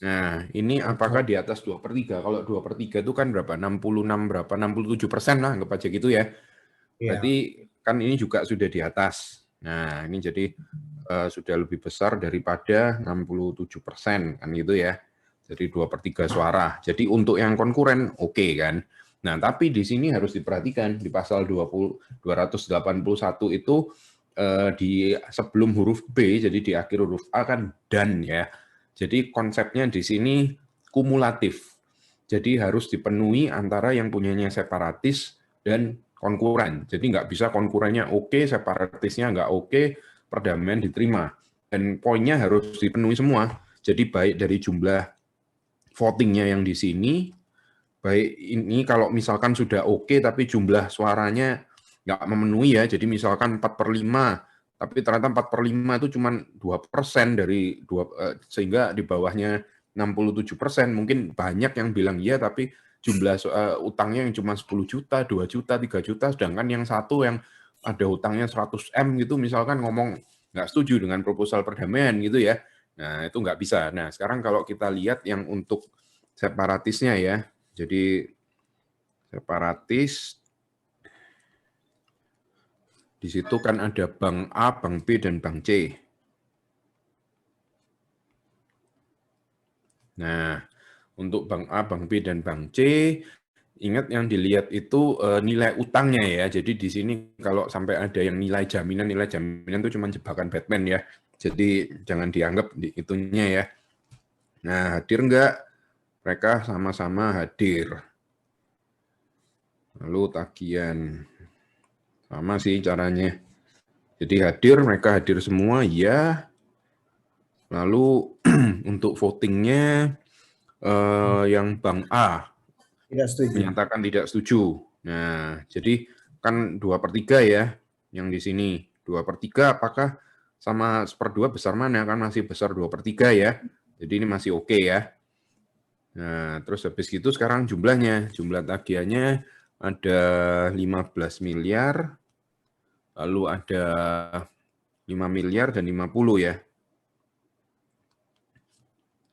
Nah, ini apakah di atas 2/3? Kalau 2/3 itu kan berapa? 66 berapa? 67% lah, anggap aja gitu ya. Berarti kan ini juga sudah di atas. Nah, ini jadi sudah lebih besar daripada 67% kan gitu ya. Jadi 2/3 suara. Jadi untuk yang konkuren oke kan. Nah, tapi di sini harus diperhatikan di pasal 281 itu di sebelum huruf B, jadi di akhir huruf A kan dan ya. Jadi konsepnya di sini kumulatif. Jadi harus dipenuhi antara yang punyanya separatis dan konkuren. Jadi nggak bisa konkurennya oke, separatisnya nggak oke, perdamaian diterima. Dan poinnya harus dipenuhi semua. Jadi baik dari jumlah votingnya yang di sini, baik ini kalau misalkan sudah oke tapi jumlah suaranya nggak memenuhi ya, jadi misalkan 4/5, tapi ternyata 4/5 itu cuma 2% dari 2, sehingga di bawahnya 67%, mungkin banyak yang bilang iya tapi jumlah utangnya yang cuma 10 juta, 2 juta, 3 juta, sedangkan yang satu yang ada utangnya 100 M gitu misalkan ngomong nggak setuju dengan proposal perdamaian gitu ya. Nah, itu nggak bisa. Nah, sekarang kalau kita lihat yang untuk separatisnya ya, jadi separatis di situ kan ada Bank A, Bank B, dan Bank C. Nah, Untuk Bank A, Bank B, dan Bank C, ingat yang dilihat itu nilai utangnya ya. Jadi di sini kalau sampai ada yang nilai jaminan itu cuma jebakan Batman ya. Jadi jangan dianggap itunya ya. Nah, hadir enggak? Mereka sama-sama hadir. Lalu tagihan. Sama sih caranya. Jadi mereka hadir semua, ya. Lalu untuk votingnya, yang Bank A Tidak setuju. menyatakan tidak setuju. Nah, jadi kan 2/3 ya, yang di sini. 2/3 apakah sama 1/2 besar mana? Kan masih besar 2/3 ya. Jadi ini masih oke ya. Nah, terus habis itu sekarang jumlahnya. Jumlah tagihannya ada 15 miliar, lalu ada 5 miliar dan 50 ya.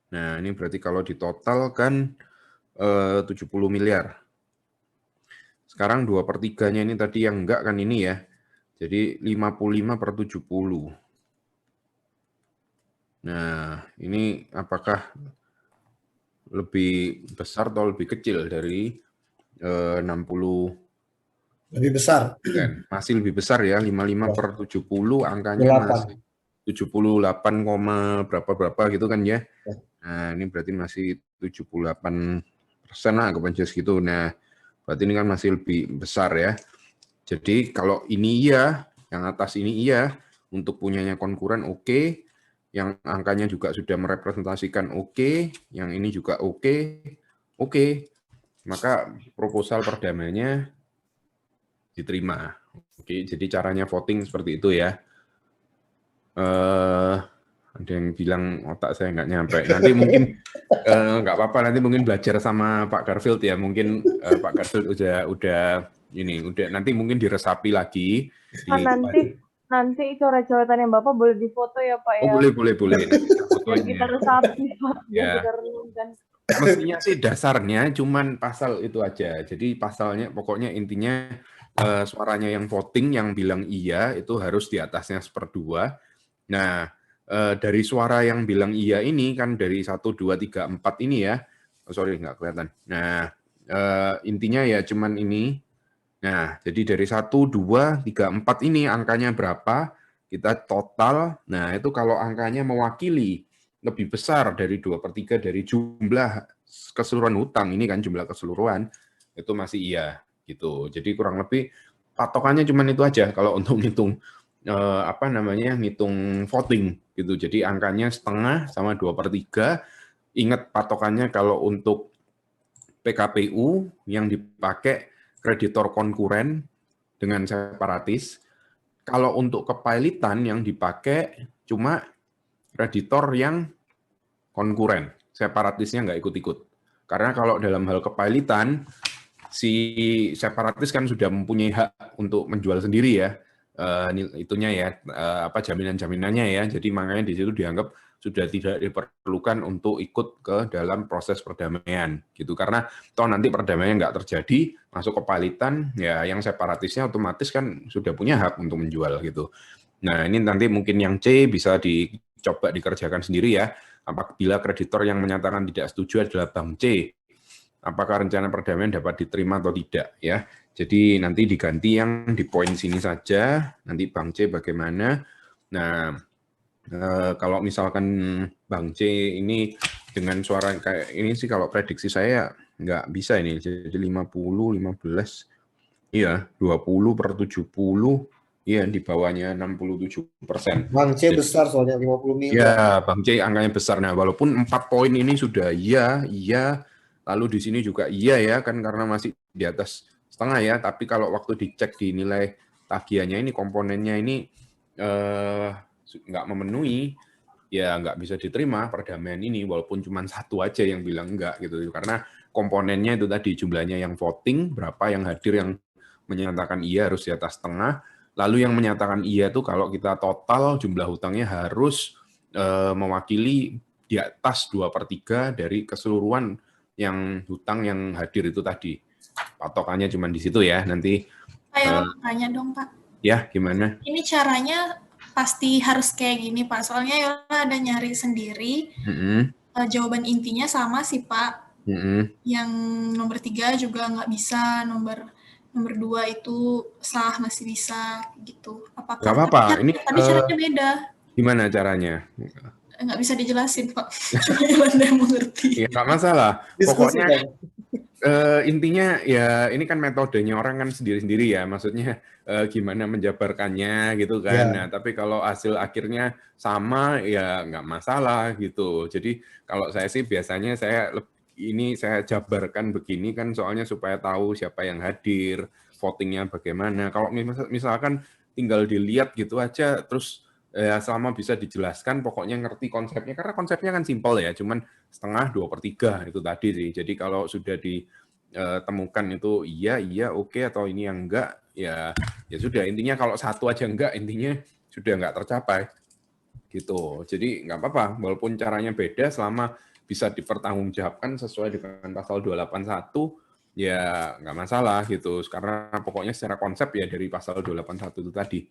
Nah, ini berarti kalau ditotal kan 70 miliar. Sekarang 2/3-nya ini tadi yang enggak kan ini ya. Jadi 55/70. Nah, ini apakah lebih besar atau lebih kecil dari 60? Lebih besar. Masih lebih besar ya, 55/70, angkanya 8. masih 78, berapa gitu kan ya. Ya. Nah, ini berarti masih 78% lah, kepencet segitu. Nah, berarti ini kan masih lebih besar ya. Jadi kalau ini iya, yang atas ini iya, untuk punyanya konkuren oke, yang angkanya juga sudah merepresentasikan oke, yang ini juga oke, maka proposal perdamaiannya diterima. Oke, jadi caranya voting seperti itu ya. Ada yang bilang otak saya nggak nyampe. Nanti mungkin nggak apa-apa. Nanti mungkin belajar sama Pak Garfield ya. Mungkin Pak Garfield udah nanti mungkin diresapi lagi. Nanti coret-coretannya Bapak boleh difoto ya Pak ya. Oh boleh. Biar kita resapi Pak. Biar kita renungkan. Mestinya sih dasarnya cuman pasal itu aja. Jadi pasalnya pokoknya intinya suaranya yang voting yang bilang iya itu harus di atasnya 1/2. Nah, dari suara yang bilang iya ini kan dari 1, 2, 3, 4 ini ya. Oh, sorry, nggak kelihatan. Nah, intinya ya cuman ini. Nah, jadi dari 1, 2, 3, 4 ini angkanya berapa, kita total. Nah, itu kalau angkanya mewakili lebih besar dari 2/3 dari jumlah keseluruhan hutang, ini kan jumlah keseluruhan, itu masih iya. Gitu. Jadi kurang lebih patokannya cuman itu aja kalau untuk ngitung ngitung voting gitu. Jadi angkanya setengah sama 2/3. Ingat patokannya kalau untuk PKPU yang dipakai kreditor konkuren dengan separatis. Kalau untuk kepailitan yang dipakai cuma kreditor yang konkuren. Separatisnya nggak ikut-ikut. Karena kalau dalam hal kepailitan, si separatis kan sudah mempunyai hak untuk menjual sendiri ya. Itunya ya, jaminan-jaminannya ya. Jadi makanya di situ dianggap sudah tidak diperlukan untuk ikut ke dalam proses perdamaian gitu. Karena toh nanti perdamaian nggak terjadi, masuk kepailitan, ya yang separatisnya otomatis kan sudah punya hak untuk menjual gitu. Nah, ini nanti mungkin yang C bisa dicoba dikerjakan sendiri ya. Apabila kreditor yang menyatakan tidak setuju adalah Bank C, apakah rencana perdamaian dapat diterima atau tidak ya. Jadi nanti diganti yang di poin sini saja, nanti Bank C bagaimana. Nah, kalau misalkan Bank C ini dengan suara kayak ini sih kalau prediksi saya nggak bisa ini. Jadi 50, 15, iya 20/70, iya di bawahnya 67%. Bank C besar soalnya 50 miliar. Ya, Bank C angkanya besar. Nah, walaupun 4 poin ini sudah iya, lalu di sini juga iya ya, kan karena masih di atas setengah ya, tapi kalau waktu dicek di nilai tagihannya ini, komponennya ini nggak memenuhi, ya nggak bisa diterima perdamaian ini, walaupun cuma satu aja yang bilang enggak gitu, karena komponennya itu tadi jumlahnya yang voting, berapa yang hadir yang menyatakan iya harus di atas setengah, lalu yang menyatakan iya itu kalau kita total jumlah hutangnya harus mewakili di atas 2/3 dari keseluruhan yang hutang yang hadir itu tadi. Patokannya cuma di situ ya. Nanti Ayo tanya dong Pak. Ya, gimana? Ini caranya pasti harus kayak gini Pak. Soalnya Yola ada nyari sendiri. Jawaban intinya sama sih Pak. Yang nomor 3 juga nggak bisa, nomor 2 itu sah masih bisa gitu. Nggak Apakah apa-apa. Ini tapi caranya beda. gimana caranya? Nggak bisa dijelasin, Pak. Cuma Yolanda yang mengerti. Ya nggak masalah. Diskusi Pokoknya kan. intinya ya ini kan metodenya orang kan sendiri-sendiri ya. Maksudnya gimana menjabarkannya gitu kan. Ya. Nah, tapi kalau hasil akhirnya sama ya nggak masalah gitu. Jadi kalau saya sih biasanya saya jabarkan begini kan soalnya supaya tahu siapa yang hadir, votingnya bagaimana. Kalau misalkan tinggal dilihat gitu aja terus ya selama bisa dijelaskan pokoknya ngerti konsepnya karena konsepnya kan simpel ya, cuman setengah 2/3 itu tadi sih. Jadi kalau sudah ditemukan itu iya oke atau ini yang enggak ya sudah, intinya kalau satu aja enggak intinya sudah enggak tercapai gitu. Jadi nggak apa-apa walaupun caranya beda selama bisa dipertanggungjawabkan sesuai dengan pasal 281 ya nggak masalah gitu. Karena pokoknya secara konsep ya dari pasal 281 itu tadi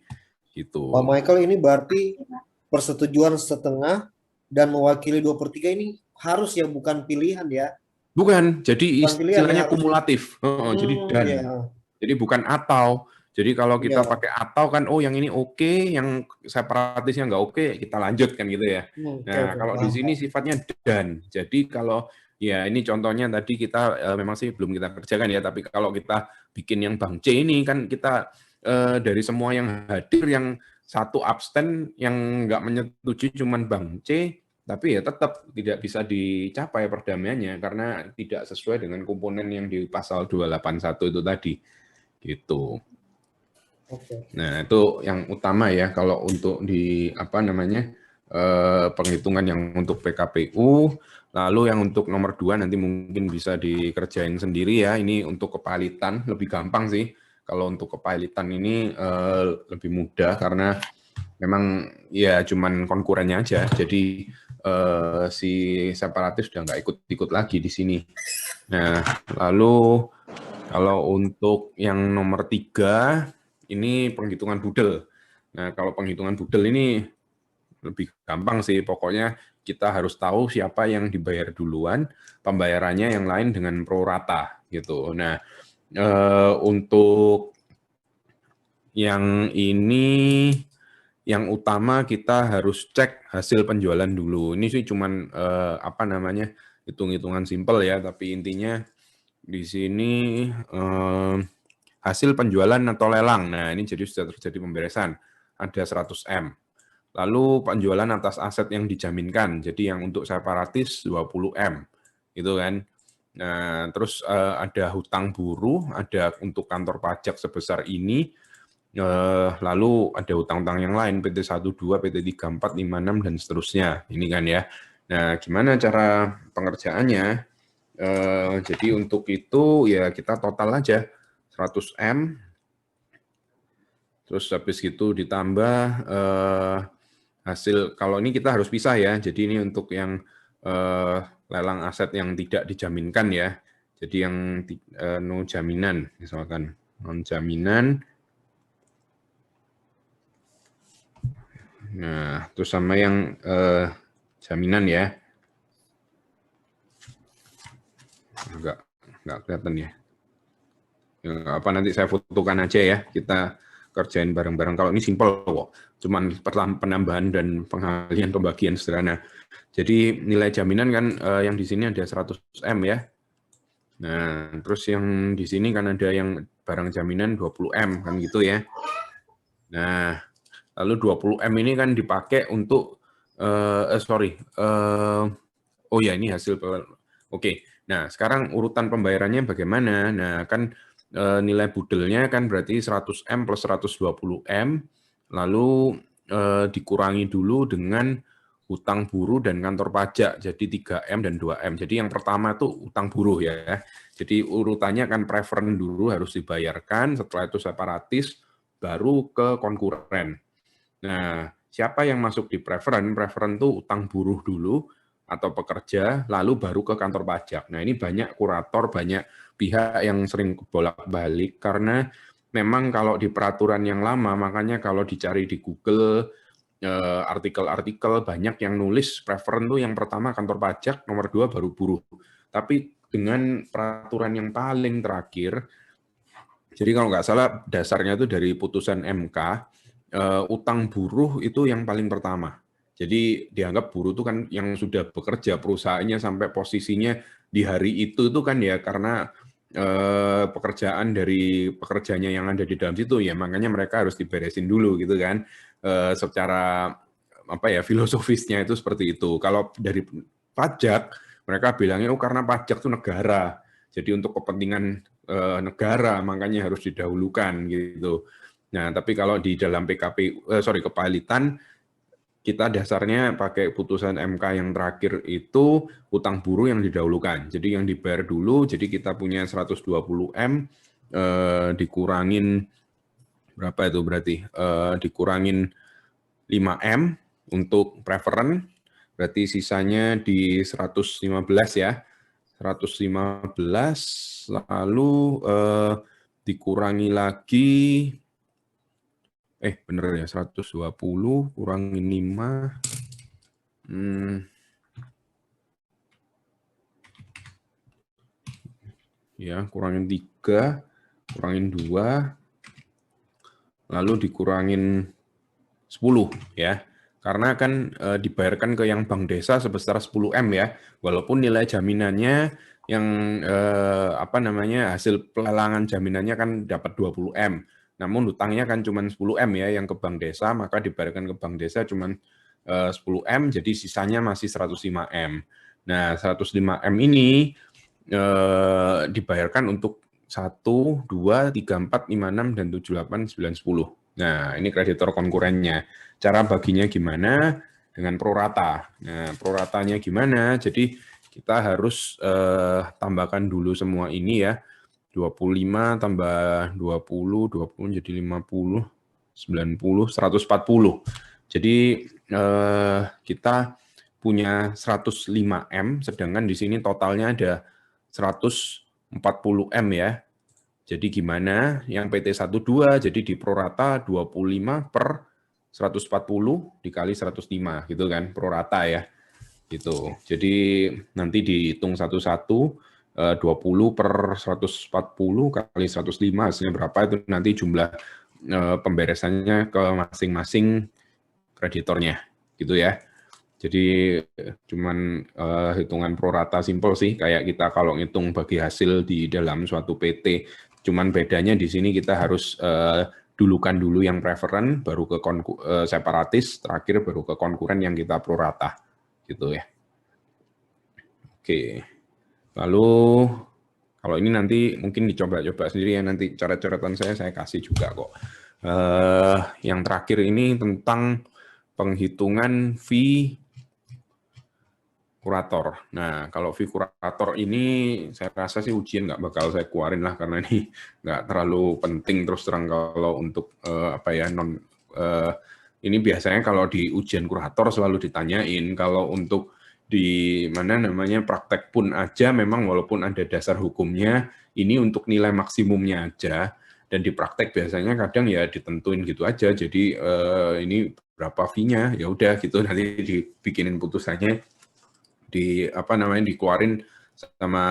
gitu. Pak Michael, ini berarti persetujuan setengah dan mewakili 2/3 ini harus ya, bukan pilihan ya. Bukan, jadi Bukan pilihan istilahnya ya, harus. kumulatif. Jadi dan. Iya. Jadi bukan atau. Jadi kalau kita Iya. pakai atau kan, oh yang ini oke, yang separatisnya nggak oke, kita lanjut kan gitu ya. Nah, kalau di sini sifatnya dan. Jadi kalau ya ini contohnya tadi kita memang sih belum kita kerjakan ya, tapi kalau kita bikin yang Bang C ini kan kita dari semua yang hadir yang satu abstain yang nggak menyetujui cuman Bang C, tapi ya tetap tidak bisa dicapai perdamaiannya karena tidak sesuai dengan komponen yang di pasal 281 itu tadi. Gitu. Nah, itu yang utama ya kalau untuk di penghitungan yang untuk PKPU. Lalu yang untuk nomor 2 nanti mungkin bisa dikerjain sendiri ya. Ini untuk kepalitan lebih gampang sih. Kalau untuk kepalitan ini lebih mudah karena memang ya cuman konkurennya aja. Jadi si separatis sudah nggak ikut-ikut lagi di sini. Nah, lalu kalau untuk yang nomor 3 ini penghitungan budel. Nah, kalau penghitungan budel ini lebih gampang sih. Pokoknya kita harus tahu siapa yang dibayar duluan, pembayarannya yang lain dengan pro rata gitu. Nah, untuk yang ini yang utama kita harus cek hasil penjualan dulu. Ini sih cuman hitung-hitungan simpel ya, tapi intinya di sini hasil penjualan atau lelang. Nah, ini jadi sudah terjadi pemberesan. Ada 100M. Lalu penjualan atas aset yang dijaminkan. Jadi yang untuk separatis 20M. Gitu kan. Nah, terus ada hutang buruh, ada untuk kantor pajak sebesar ini. Lalu ada hutang-hutang yang lain, PT 12, PT 34, 56, dan seterusnya. Ini kan ya. Nah, gimana cara pengerjaannya? Jadi untuk itu ya kita total aja 100M, terus habis itu ditambah hasil, kalau ini kita harus pisah ya, jadi ini untuk yang lelang aset yang tidak dijaminkan ya, jadi yang no jaminan, misalkan non jaminan, nah terus sama yang jaminan ya, nggak kelihatan ya. Apa nanti saya fotokan aja ya, kita kerjain bareng-bareng. Kalau ini simpel kok, cuman penambahan dan pengalihan pembagian sederhana. Jadi nilai jaminan kan yang di sini ada 100M ya. Nah, terus yang di sini kan ada yang barang jaminan 20M kan gitu ya. Nah, lalu 20M ini kan dipakai untuk oh ya ini hasil oke. Nah, sekarang urutan pembayarannya bagaimana? Nah, kan nilai budelnya kan berarti 100M plus 120M, lalu dikurangi dulu dengan hutang buruh dan kantor pajak, jadi 3M dan 2M. Jadi yang pertama itu hutang buruh ya. Jadi urutannya kan preferen dulu harus dibayarkan, setelah itu separatis, baru ke konkuren. Nah, siapa yang masuk di preferen? Preferen itu hutang buruh dulu, atau pekerja, lalu baru ke kantor pajak. Nah, ini banyak kurator, banyak pihak yang sering bolak-balik, karena memang kalau di peraturan yang lama, makanya kalau dicari di Google, artikel-artikel banyak yang nulis preferen tuh yang pertama kantor pajak, nomor 2 baru buruh. Tapi dengan peraturan yang paling terakhir. Jadi kalau nggak salah dasarnya itu dari putusan MK, utang buruh itu yang paling pertama. Jadi dianggap buruh itu kan yang sudah bekerja perusahaannya sampai posisinya di hari itu kan ya karena pekerjaan dari pekerjanya yang ada di dalam situ ya, makanya mereka harus diberesin dulu gitu kan. Secara apa ya filosofisnya itu seperti itu. Kalau dari pajak mereka bilangnya karena pajak itu negara. Jadi untuk kepentingan negara makanya harus didahulukan gitu. Nah, tapi kalau di dalam kepalitan kita dasarnya pakai putusan MK yang terakhir itu utang buruh yang didahulukan. Jadi yang dibayar dulu, jadi kita punya 120M dikurangin berapa itu berarti? Dikurangin 5M untuk preferen, berarti sisanya di 115 ya. 115 lalu dikurangi lagi bener ya 120 kurangin 5 ya kurangin 3 kurangin 2 lalu dikurangin 10 ya. Karena kan dibayarkan ke yang bank desa sebesar 10M ya. Walaupun nilai jaminannya yang hasil pelelangan jaminannya kan dapat 20M. Namun hutangnya kan cuma 10M ya yang ke bank desa, maka dibayarkan ke bank desa cuma 10M, jadi sisanya masih 105M. Nah, 105M ini dibayarkan untuk 1, 2, 3, 4, 5, 6, dan 7, 8, 9, 10. Nah, ini kreditor konkurennya. Cara baginya gimana? Dengan prorata. Nah, proratanya gimana? Jadi kita harus tambahkan dulu semua ini ya. 25 tambah 20 jadi 50, 90, 140. Jadi kita punya 105M, sedangkan di sini totalnya ada 140M ya. Jadi gimana? Yang PT12 jadi di prorata 25 per 140 dikali 105 gitu kan, prorata ya. Gitu. Jadi nanti dihitung satu-satu 20 per 140 kali 105 hasilnya berapa itu nanti jumlah pemberesannya ke masing-masing kreditornya gitu ya. Jadi cuman hitungan prorata simpel sih kayak kita kalau ngitung bagi hasil di dalam suatu PT. Cuman bedanya di sini kita harus dulukan dulu yang preferen baru ke separatis, terakhir baru ke konkuren yang kita prorata gitu ya. Oke. Lalu kalau ini nanti mungkin dicoba-coba sendiri ya, nanti coret-coretan saya kasih juga kok. Yang terakhir ini tentang penghitungan fee kurator. Nah, kalau fee kurator ini saya rasa sih ujian nggak bakal saya keluarin lah karena ini nggak terlalu penting terus terang kalau untuk ini biasanya kalau di ujian kurator selalu ditanyain, kalau untuk di mana namanya praktek pun aja memang walaupun ada dasar hukumnya ini untuk nilai maksimumnya aja dan di praktek biasanya kadang ya ditentuin gitu aja jadi ini berapa fee-nya ya udah gitu nanti dibikinin putusannya dikeluarin sama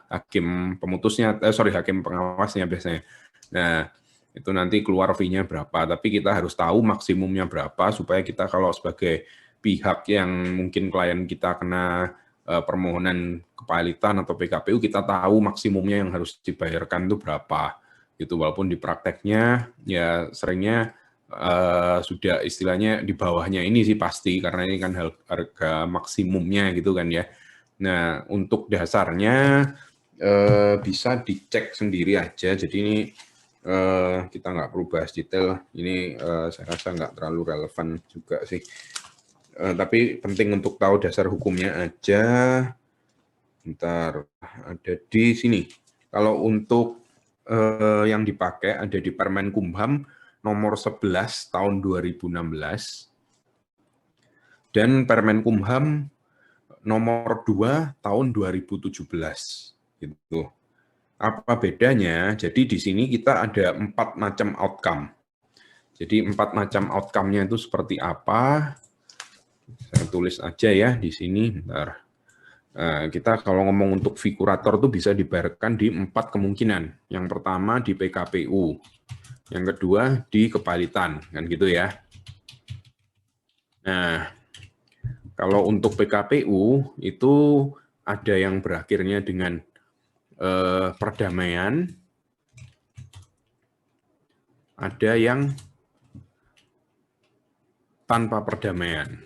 hakim pemutusnya hakim pengawasnya biasanya. Nah itu nanti keluar fee-nya berapa tapi kita harus tahu maksimumnya berapa supaya kita kalau sebagai pihak yang mungkin klien kita kena permohonan kepalitan atau PKPU kita tahu maksimumnya yang harus dibayarkan itu berapa gitu walaupun di prakteknya ya seringnya sudah istilahnya di bawahnya ini sih pasti karena ini kan harga maksimumnya gitu kan ya. Nah untuk dasarnya bisa dicek sendiri aja jadi ini kita nggak perlu bahas detail ini saya rasa nggak terlalu relevan juga sih. Tapi penting untuk tahu dasar hukumnya aja. Bentar, ada di sini. Kalau untuk yang dipakai ada di Permen Kumham nomor 11 tahun 2016 dan Permen Kumham nomor 2 tahun 2017. Gitu. Apa bedanya? Jadi di sini kita ada 4 macam outcome. Jadi 4 macam outcome-nya itu seperti apa? Saya tulis aja ya di sini. Bentar. Kita kalau ngomong untuk fee kurator itu bisa dibayarkan di 4 kemungkinan. Yang pertama di PKPU, yang kedua di kepalitan, kan gitu ya. Nah, kalau untuk PKPU itu ada yang berakhirnya dengan perdamaian, ada yang tanpa perdamaian.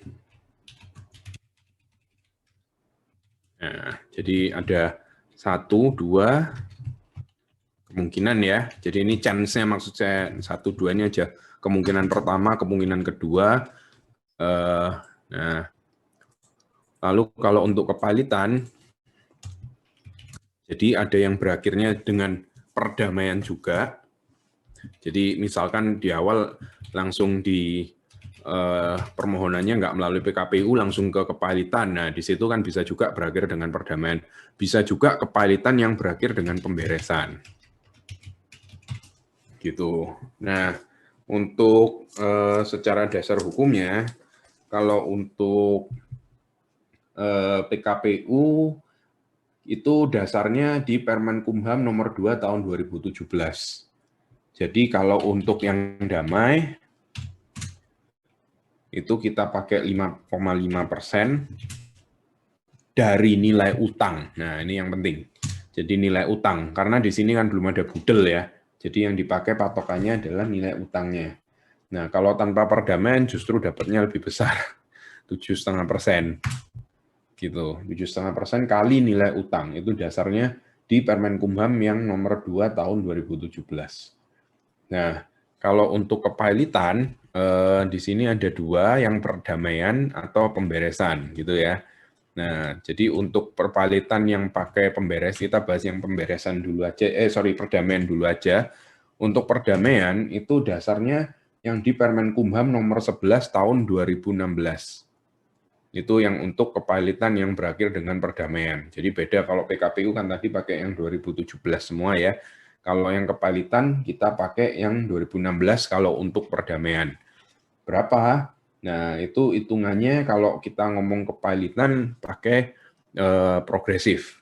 Nah, jadi ada 1, 2 kemungkinan ya. Jadi ini chance-nya maksud saya 1, 2 ini aja. Kemungkinan pertama, kemungkinan kedua. Nah, lalu kalau untuk kepalitan, jadi ada yang berakhirnya dengan perdamaian juga. Jadi misalkan di awal langsung di permohonannya nggak melalui PKPU langsung ke kepalitan. Nah, di situ kan bisa juga berakhir dengan perdamaian. Bisa juga kepalitan yang berakhir dengan pemberesan. Gitu. Nah, untuk secara dasar hukumnya, kalau untuk PKPU itu dasarnya di Permen Kumham nomor 2 tahun 2017. Jadi kalau untuk yang damai itu kita pakai 5,5% dari nilai utang. Nah, ini yang penting. Jadi nilai utang, karena di sini kan belum ada budel ya. Jadi yang dipakai patokannya adalah nilai utangnya. Nah, kalau tanpa perdamaian justru dapatnya lebih besar, 7,5%. Gitu, 7,5% kali nilai utang. Itu dasarnya di Permen Kumham yang nomor 2 tahun 2017. Nah, kalau untuk kepilitan, di sini ada 2, yang perdamaian atau pemberesan, gitu ya. Nah, jadi untuk perpalitan yang pakai pemberes, kita bahas yang pemberesan dulu aja, perdamaian dulu aja. Untuk perdamaian, itu dasarnya yang di Permen Kumham nomor 11 tahun 2016. Itu yang untuk kepilitan yang berakhir dengan perdamaian. Jadi beda kalau PKPU kan tadi pakai yang 2017 semua ya. Kalau yang kepilitan kita pakai yang 2016 kalau untuk perdamaian. Berapa? Nah, itu hitungannya kalau kita ngomong kepilitan pakai progresif.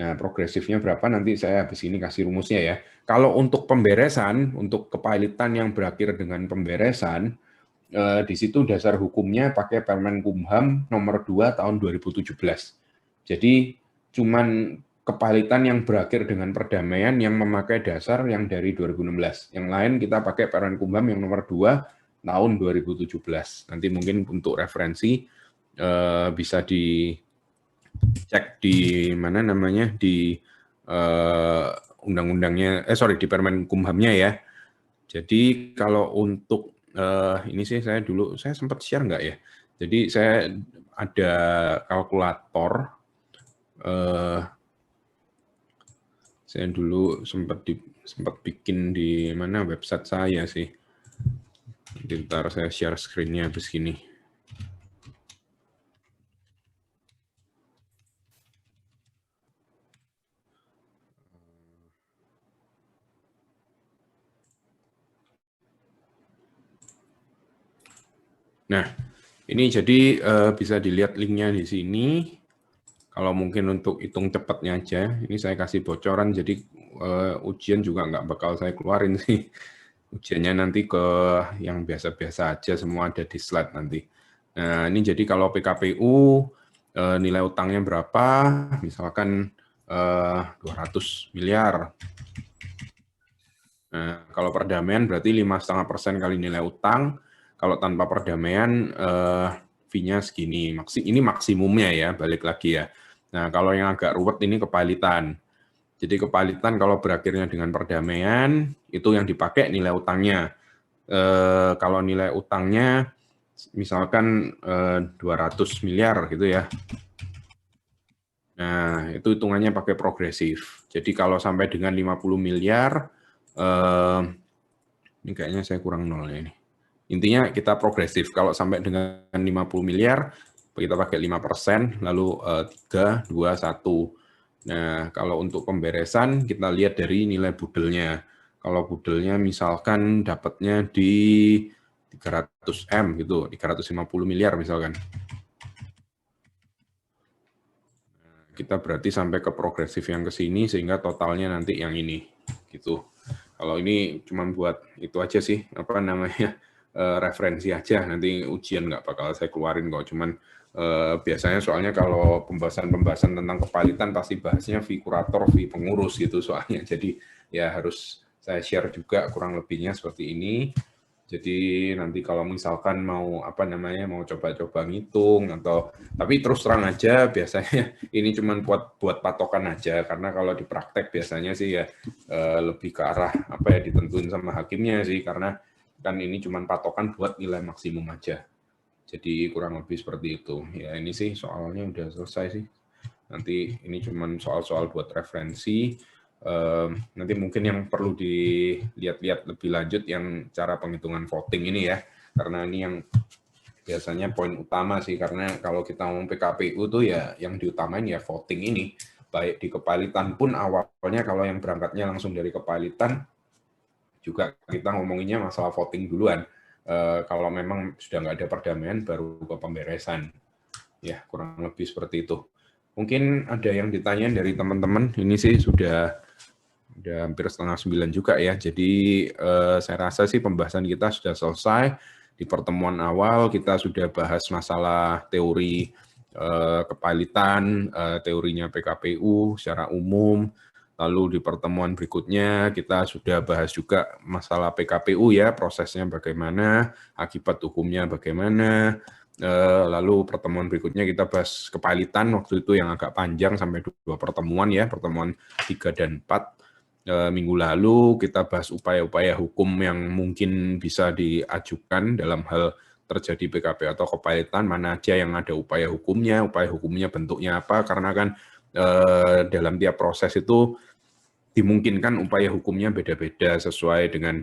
Nah, progresifnya berapa nanti saya habis ini kasih rumusnya ya. Kalau untuk pemberesan, untuk kepilitan yang berakhir dengan pemberesan, di situ dasar hukumnya pakai Permen Kumham nomor 2 tahun 2017. Jadi cuman kepalitan yang berakhir dengan perdamaian yang memakai dasar yang dari 2016. Yang lain kita pakai Permen Kumham yang nomor 2 tahun 2017. Nanti mungkin untuk referensi bisa dicek di mana namanya di undang-undangnya, di Permen Kumhamnya ya. Jadi kalau untuk ini sih saya sempat share nggak ya? Jadi saya ada kalkulator. Saya dulu sempat bikin di mana website saya sih. Ntar saya share screen-nya habis gini. Nah, ini jadi bisa dilihat linknya di sini. Kalau mungkin untuk hitung cepatnya aja, ini saya kasih bocoran, jadi ujian juga nggak bakal saya keluarin sih. Ujiannya nanti ke yang biasa-biasa aja, semua ada di slide nanti. Nah, ini jadi kalau PKPU, nilai utangnya berapa, misalkan 200 miliar. Nah, kalau perdamaian berarti 5,5% kali nilai utang, kalau tanpa perdamaian, fee-nya segini. Ini maksimumnya ya, balik lagi ya. Nah, kalau yang agak ruwet ini kepalitan. Jadi kepalitan kalau berakhirnya dengan perdamaian, itu yang dipakai nilai utangnya. Kalau nilai utangnya misalkan 200 miliar gitu ya. Nah, itu hitungannya pakai progresif. Jadi kalau sampai dengan 50 miliar, ini kayaknya saya kurang 0 ya ini. Intinya kita progresif. Kalau sampai dengan 50 miliar, kita pakai 5%, lalu 3, 2, 1. Nah, kalau untuk pemberesan, kita lihat dari nilai budelnya. Kalau budelnya misalkan dapatnya di 300M gitu, 350 miliar misalkan. Nah, kita berarti sampai ke progresif yang ke sini sehingga totalnya nanti yang ini gitu. Kalau ini cuma buat itu aja sih, apa namanya, referensi aja, nanti ujian nggak bakal saya keluarin kok, cuman biasanya soalnya kalau pembahasan tentang kepalitan pasti bahasnya fee kurator, fee pengurus gitu soalnya, jadi ya harus saya share juga kurang lebihnya seperti ini. Jadi nanti kalau misalkan mau apa namanya mau coba-coba ngitung atau tapi terus terang aja biasanya ini cuma buat patokan aja karena kalau di praktek biasanya sih ya lebih ke arah apa ya ditentuin sama hakimnya sih karena kan ini cuma patokan buat nilai maksimum aja. Jadi kurang lebih seperti itu. Ya ini sih soalnya udah selesai sih. Nanti ini cuma soal-soal buat referensi. Nanti mungkin yang perlu dilihat-lihat lebih lanjut yang cara penghitungan voting ini ya, karena ini yang biasanya poin utama sih, karena kalau kita ngomong PKPU tuh ya yang diutamain ya voting ini, baik di kepalitan pun awalnya kalau yang berangkatnya langsung dari kepalitan juga kita ngomonginnya masalah voting duluan, kalau memang sudah nggak ada perdamaian baru ke pemberesan, ya kurang lebih seperti itu. Mungkin ada yang ditanyain dari teman-teman, ini sih sudah hampir 8:30 juga ya, jadi saya rasa sih pembahasan kita sudah selesai. Di pertemuan awal kita sudah bahas masalah teori kepalitan, teorinya PKPU secara umum, lalu di pertemuan berikutnya kita sudah bahas juga masalah PKPU ya, prosesnya bagaimana, akibat hukumnya bagaimana, lalu pertemuan berikutnya kita bahas kepalitan, waktu itu yang agak panjang sampai 2 pertemuan ya, pertemuan 3 dan 4. Minggu lalu kita bahas upaya-upaya hukum yang mungkin bisa diajukan dalam hal terjadi PKP atau kepalitan, mana aja yang ada upaya hukumnya bentuknya apa, karena kan dalam tiap proses itu dimungkinkan upaya hukumnya beda-beda sesuai dengan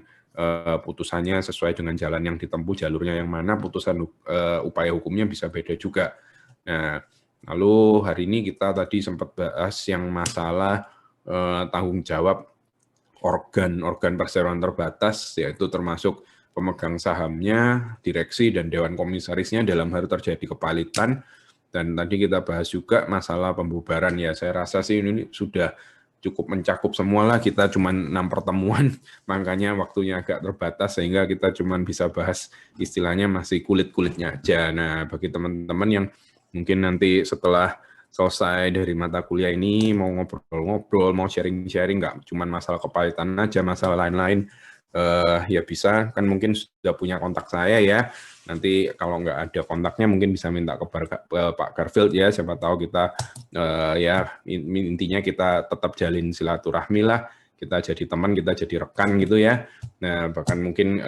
putusannya, sesuai dengan jalan yang ditempuh, jalurnya yang mana, putusan upaya hukumnya bisa beda juga. Nah, lalu hari ini kita tadi sempat bahas yang masalah tanggung jawab organ perseroan terbatas, yaitu termasuk pemegang sahamnya, direksi, dan dewan komisarisnya dalam hal terjadi kepalitan. Dan tadi kita bahas juga masalah pembubaran. Ya, saya rasa sih ini sudah cukup mencakup semua lah, kita cuma 6 pertemuan, makanya waktunya agak terbatas, sehingga kita cuma bisa bahas istilahnya masih kulit-kulitnya aja. Nah, bagi teman-teman yang mungkin nanti setelah selesai dari mata kuliah ini mau ngobrol-ngobrol, mau sharing-sharing, nggak cuma masalah kepalitan aja, masalah lain-lain, ya bisa, kan mungkin sudah punya kontak saya ya, nanti kalau nggak ada kontaknya mungkin bisa minta ke Pak Garfield ya, siapa tahu kita ya intinya kita tetap jalin silaturahmi lah, kita jadi teman, kita jadi rekan gitu ya. Nah bahkan mungkin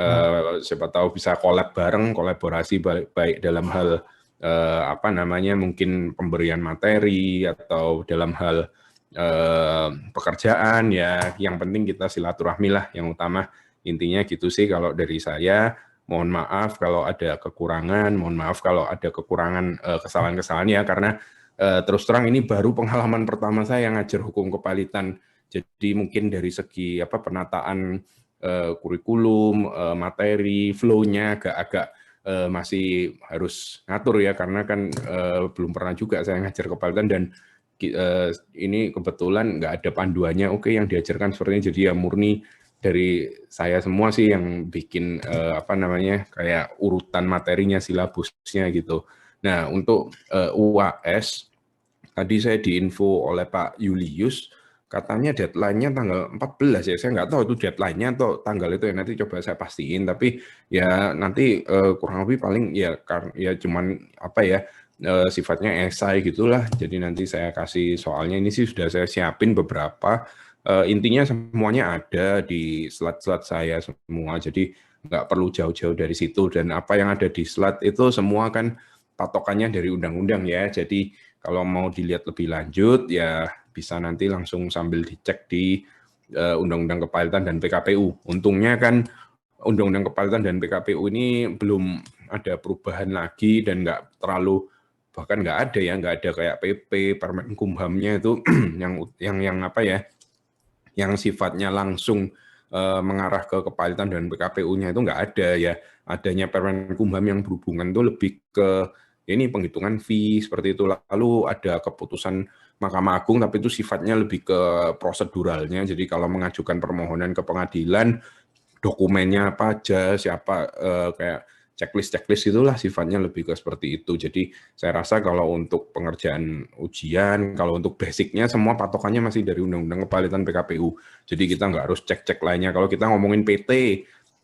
siapa tahu bisa collab bareng, kolaborasi baik dalam hal apa namanya mungkin pemberian materi atau dalam hal pekerjaan ya, yang penting kita silaturahmi lah yang utama, intinya gitu sih kalau dari saya. Mohon maaf kalau ada kekurangan, mohon maaf kalau ada kekurangan kesalahan-kesalahan ya, karena terus terang ini baru pengalaman pertama saya ngajar hukum kepalitan, jadi mungkin dari segi apa penataan kurikulum, materi, flow-nya agak masih harus ngatur ya, karena kan belum pernah juga saya ngajar kepalitan, dan ini kebetulan nggak ada panduannya. Oke, yang diajarkan sepertinya jadi ya murni dari saya semua sih yang bikin apa namanya kayak urutan materinya, silabusnya gitu. Nah untuk UAS tadi saya diinfo oleh Pak Julius, katanya deadline-nya tanggal 14 ya, saya nggak tahu itu deadline-nya atau tanggal itu ya, nanti coba saya pastiin, tapi ya nanti kurang lebih paling ya cuman apa ya sifatnya esai gitulah, jadi nanti saya kasih soalnya, ini sih sudah saya siapin beberapa, intinya semuanya ada di slide-slide saya semua, jadi nggak perlu jauh-jauh dari situ, dan apa yang ada di slide itu semua kan patokannya dari undang-undang ya, jadi kalau mau dilihat lebih lanjut ya bisa nanti langsung sambil dicek di Undang-Undang Kepalitan dan PKPU. Untungnya kan Undang-Undang Kepalitan dan PKPU ini belum ada perubahan lagi dan nggak terlalu, bahkan nggak ada ya, nggak ada kayak PP, Permenkumhamnya itu yang apa ya, yang sifatnya langsung mengarah ke kepalitan dan PKPU-nya itu nggak ada ya. Adanya Permenkumham yang berhubungan itu lebih ke ini penghitungan fee seperti itu, lalu ada keputusan Mahkamah Agung, tapi itu sifatnya lebih ke proseduralnya. Jadi kalau mengajukan permohonan ke pengadilan, dokumennya apa aja, siapa kayak checklist itulah sifatnya lebih ke seperti itu. Jadi saya rasa kalau untuk pengerjaan ujian, kalau untuk basicnya semua patokannya masih dari Undang-Undang Kepalitan PKPU. Jadi kita nggak harus cek-cek lainnya. Kalau kita ngomongin PT,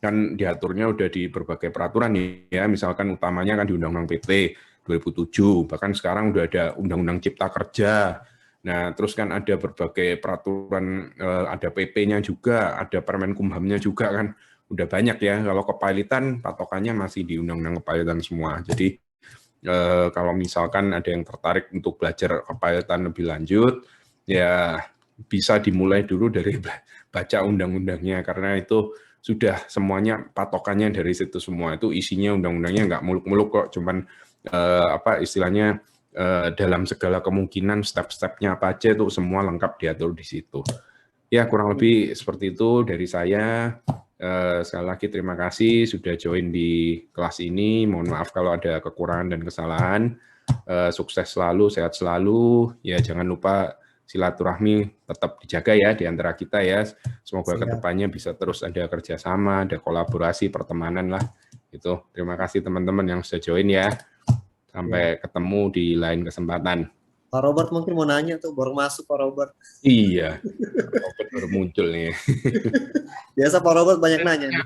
kan diaturnya udah di berbagai peraturan ya, misalkan utamanya kan di Undang-Undang PT 2007, bahkan sekarang udah ada Undang-Undang Cipta Kerja. Nah, terus kan ada berbagai peraturan, ada PP-nya juga, ada Permenkumhamnya juga kan, udah banyak ya. Kalau kepailitan, patokannya masih di Undang-Undang Kepailitan semua. Jadi kalau misalkan ada yang tertarik untuk belajar kepailitan lebih lanjut, ya bisa dimulai dulu dari baca undang-undangnya, karena itu sudah semuanya patokannya dari situ semua. Itu isinya undang-undangnya nggak muluk-muluk kok, cuman apa istilahnya dalam segala kemungkinan step-stepnya apa aja itu semua lengkap diatur di situ. Ya kurang lebih seperti itu dari saya. Sekali lagi terima kasih sudah join di kelas ini. Mohon maaf kalau ada kekurangan dan kesalahan. Sukses selalu, sehat selalu. Ya jangan lupa silaturahmi tetap dijaga ya di antara kita ya. Semoga kedepannya bisa terus ada kerjasama, ada kolaborasi, pertemanan lah. Itu. Terima kasih teman-teman yang sudah join ya. Sampai ketemu di lain kesempatan. Pak Robert mungkin mau nanya tuh, baru masuk Pak Robert. Iya, Robert baru muncul nih. Biasa Pak Robert banyak nanya.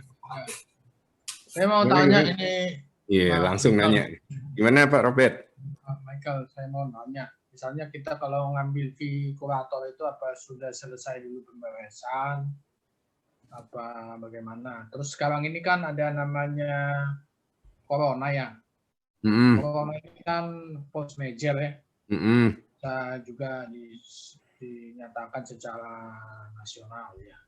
Saya mau tanya ini. Iya, langsung nanya. Gimana Pak Robert? Michael, saya mau nanya. Misalnya kita kalau ngambil fee kurator itu apa sudah selesai dulu pembahasan? Apa bagaimana? Terus sekarang ini kan ada namanya corona ya. Corona ini kan post major ya. Bisa juga dinyatakan secara nasional ya.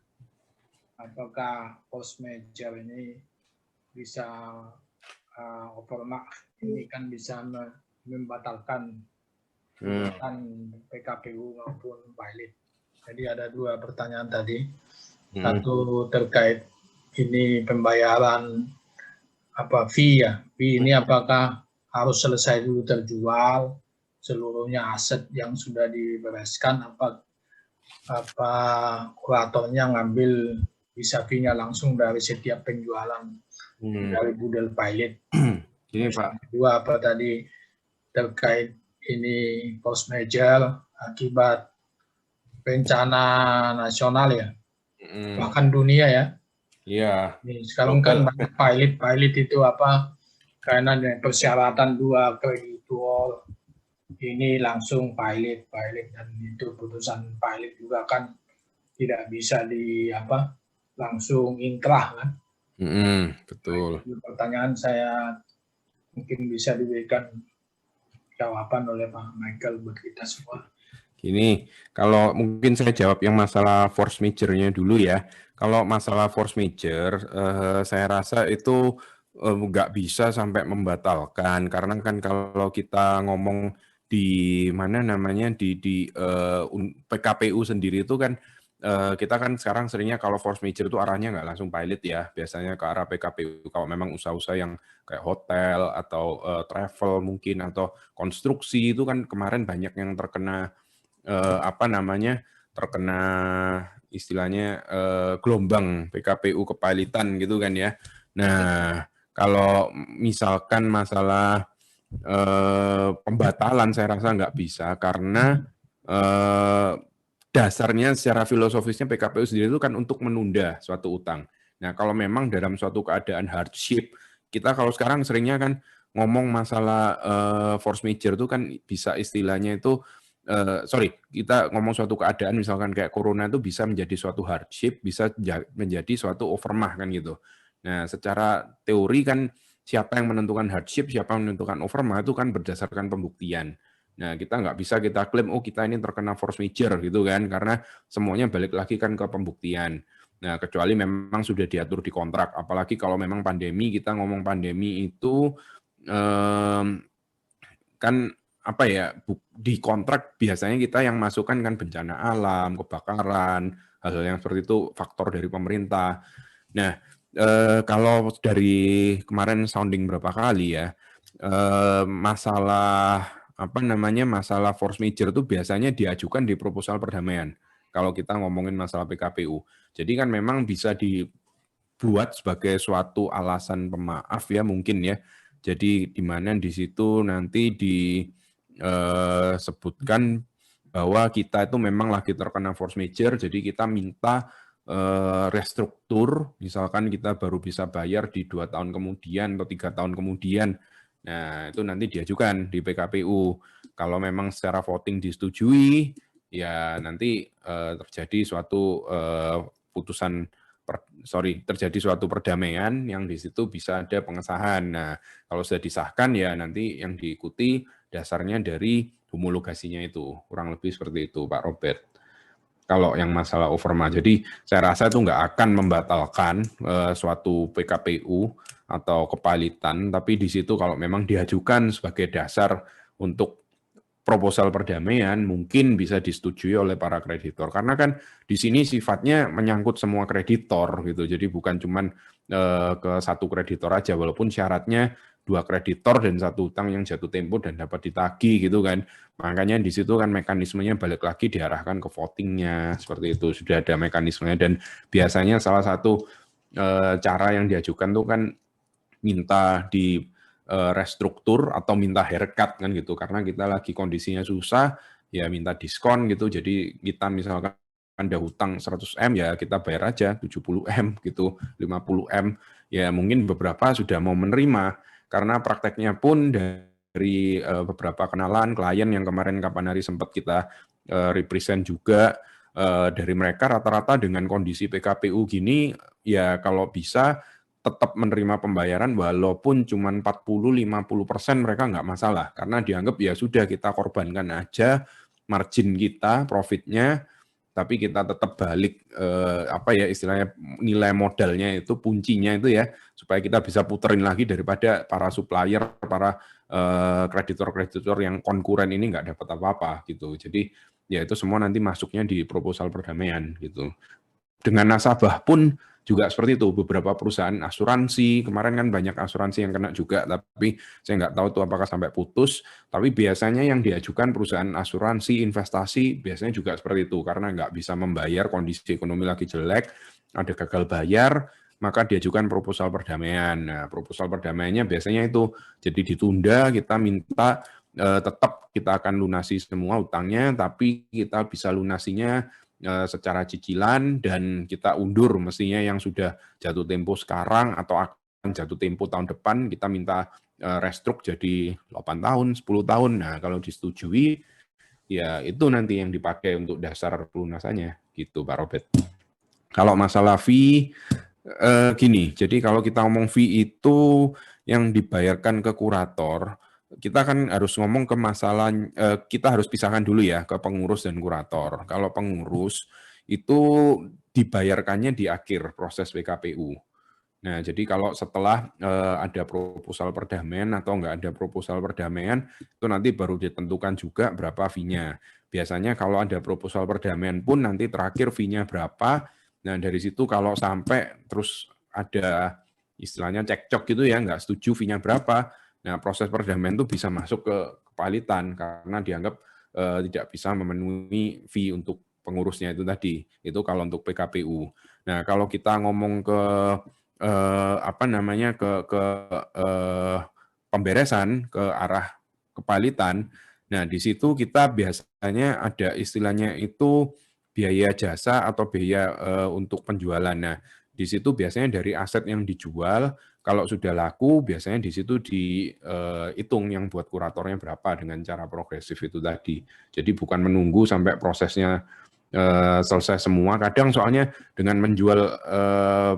Apakah post major ini bisa ini kan bisa membatalkan PKPU maupun pilot. Jadi ada dua pertanyaan tadi. Satu terkait ini pembayaran apa fee ya. Fee ini apakah harus selesai dulu terjual seluruhnya aset yang sudah dibereskan, apa kuratornya ngambil bisa fee-nya langsung dari setiap penjualan dari budel pilot. Ini Pak. Kedua apa tadi terkait ini post major akibat bencana nasional ya, bahkan dunia ya. Iya. Sekarang kan pilot itu apa karena persyaratan 2 kreditur ini langsung pilot dan itu putusan pilot juga kan tidak bisa langsung inkrah kan. Betul. Pertanyaan saya mungkin bisa diberikan jawaban oleh Pak Michael buat kita semua. Gini, kalau mungkin saya jawab yang masalah force major-nya dulu ya. Kalau masalah force major, saya rasa itu nggak bisa sampai membatalkan, karena kan kalau kita ngomong di mana namanya di PKPU sendiri itu kan kita kan sekarang seringnya kalau force major itu arahnya nggak langsung pilot ya, biasanya ke arah PKPU kalau memang usaha-usaha yang kayak hotel atau travel mungkin atau konstruksi itu kan kemarin banyak yang terkena terkena istilahnya gelombang PKPU kepailitan gitu kan ya. Nah, kalau misalkan masalah pembatalan saya rasa nggak bisa, karena dasarnya secara filosofisnya PKPU sendiri itu kan untuk menunda suatu utang. Nah, kalau memang dalam suatu keadaan hardship, kita kalau sekarang seringnya kan ngomong masalah force major itu kan bisa istilahnya itu kita ngomong suatu keadaan misalkan kayak corona itu bisa menjadi suatu hardship, bisa menjadi suatu overmah kan gitu. Nah, secara teori kan siapa yang menentukan hardship, siapa yang menentukan overmah itu kan berdasarkan pembuktian. Nah, kita nggak bisa kita klaim, oh kita ini terkena force major gitu kan, karena semuanya balik lagi kan ke pembuktian. Nah, kecuali memang sudah diatur di kontrak, apalagi kalau memang pandemi, kita ngomong pandemi itu kan apa ya, di kontrak biasanya kita yang masukkan kan bencana alam, kebakaran, hal-hal yang seperti itu faktor dari pemerintah. Nah, kalau dari kemarin sounding berapa kali ya, masalah apa namanya masalah force major itu biasanya diajukan di proposal perdamaian. Kalau kita ngomongin masalah PKPU. Jadi kan memang bisa dibuat sebagai suatu alasan pemaaf ya mungkin ya. Jadi di mana di situ nanti disebutkan bahwa kita itu memang lagi terkena force major, jadi kita minta restruktur, misalkan kita baru bisa bayar di 2 tahun kemudian atau 3 tahun kemudian. Nah, itu nanti diajukan di PKPU. Kalau memang secara voting disetujui, ya nanti terjadi suatu terjadi suatu perdamaian yang di situ bisa ada pengesahan. Nah, kalau sudah disahkan ya nanti yang diikuti dasarnya dari homologasinya itu. Kurang lebih seperti itu, Pak Robert. Kalau yang masalah overma. Jadi saya rasa itu nggak akan membatalkan suatu PKPU atau kepalitan, tapi di situ kalau memang diajukan sebagai dasar untuk proposal perdamaian mungkin bisa disetujui oleh para kreditor. Karena kan di sini sifatnya menyangkut semua kreditor gitu. Jadi bukan cuman ke satu kreditor aja, walaupun syaratnya 2 kreditor dan 1 utang yang jatuh tempo dan dapat ditagih gitu kan. Makanya di situ kan mekanismenya balik lagi diarahkan ke votingnya seperti itu, sudah ada mekanismenya. Dan biasanya salah satu cara yang diajukan tuh kan minta di restruktur atau minta haircut kan gitu, karena kita lagi kondisinya susah ya minta diskon gitu. Jadi kita misalkan ada hutang 100M ya kita bayar aja 70M gitu, 50M ya mungkin beberapa sudah mau menerima. Karena prakteknya pun dari beberapa kenalan klien yang kemarin kapan hari sempat kita represent juga, dari mereka rata-rata dengan kondisi PKPU gini ya kalau bisa tetap menerima pembayaran walaupun cuma 40-50% mereka nggak masalah, karena dianggap ya sudah kita korbankan aja margin kita, profitnya, tapi kita tetap balik apa ya istilahnya nilai modalnya itu kuncinya itu ya, supaya kita bisa puterin lagi daripada para supplier, para kreditor-kreditor yang konkuren ini nggak dapat apa-apa gitu. Jadi ya itu semua nanti masuknya di proposal perdamaian gitu. Dengan nasabah pun juga seperti itu. Beberapa perusahaan asuransi, kemarin kan banyak asuransi yang kena juga, tapi saya nggak tahu tuh apakah sampai putus. Tapi biasanya yang diajukan perusahaan asuransi, investasi, biasanya juga seperti itu. Karena nggak bisa membayar, kondisi ekonomi lagi jelek, ada gagal bayar, maka diajukan proposal perdamaian. Nah, proposal perdamaiannya biasanya itu jadi ditunda, kita minta tetap kita akan lunasi semua utangnya, tapi kita bisa lunasinya secara cicilan dan kita undur mestinya yang sudah jatuh tempo sekarang atau akan jatuh tempo tahun depan kita minta restruk jadi 8 tahun, 10 tahun. Nah, kalau disetujui ya itu nanti yang dipakai untuk dasar pelunasannya gitu Pak Robert. Kalau masalah fee gini, jadi kalau kita ngomong fee itu yang dibayarkan ke kurator, kita kan harus ngomong ke masalah, kita harus pisahkan dulu ya ke pengurus dan kurator. Kalau pengurus itu dibayarkannya di akhir proses PKPU. Nah, jadi kalau setelah ada proposal perdamaian atau nggak ada proposal perdamaian, itu nanti baru ditentukan juga berapa fee-nya. Biasanya kalau ada proposal perdamaian pun nanti terakhir fee-nya berapa. Nah, dari situ kalau sampai terus ada istilahnya cekcok gitu ya, nggak setuju fee-nya berapa, nah, proses perdamaian itu bisa masuk ke kepalitan karena dianggap tidak bisa memenuhi fee untuk pengurusnya itu tadi. Itu kalau untuk PKPU. Nah, kalau kita ngomong ke apa namanya ke pemberesan ke arah kepalitan, nah di situ kita biasanya ada istilahnya itu biaya jasa atau biaya untuk penjualan. Nah, di situ biasanya dari aset yang dijual. Kalau sudah laku, biasanya di situ dihitung yang buat kuratornya berapa dengan cara progresif itu tadi. Jadi bukan menunggu sampai prosesnya selesai semua. Kadang soalnya dengan menjual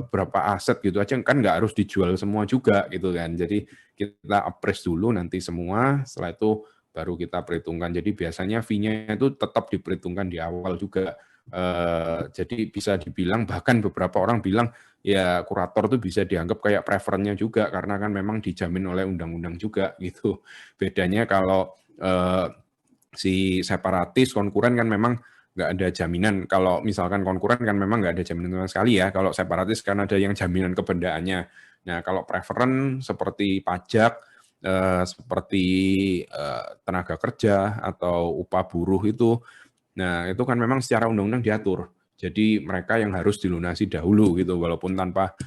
berapa aset gitu aja kan nggak harus dijual semua juga gitu kan. Jadi kita appraise dulu nanti semua, setelah itu baru kita perhitungkan. Jadi biasanya fee-nya itu tetap diperhitungkan di awal juga. Jadi bisa dibilang bahkan beberapa orang bilang ya kurator itu bisa dianggap kayak preferennya juga karena kan memang dijamin oleh undang-undang juga gitu. Bedanya kalau si separatis konkuren kan memang nggak ada jaminan. Kalau misalkan konkuren kan memang nggak ada jaminan sama sekali ya. Kalau separatis kan ada yang jaminan kebendaannya. Nah, kalau preferen seperti pajak seperti tenaga kerja atau upah buruh itu. Nah, itu kan memang secara undang-undang diatur. Jadi mereka yang harus dilunasi dahulu gitu, walaupun tanpa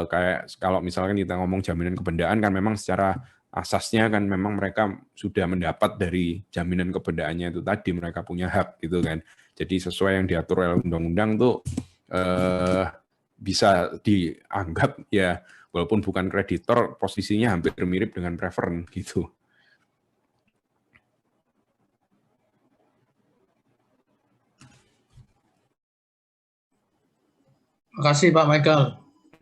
kayak kalau misalkan kita ngomong jaminan kebendaan kan memang secara asasnya kan memang mereka sudah mendapat dari jaminan kebendaannya itu tadi, mereka punya hak gitu kan. Jadi sesuai yang diatur oleh undang-undang tuh bisa dianggap ya walaupun bukan kreditor posisinya hampir mirip dengan preferen gitu. Terima kasih Pak Michael.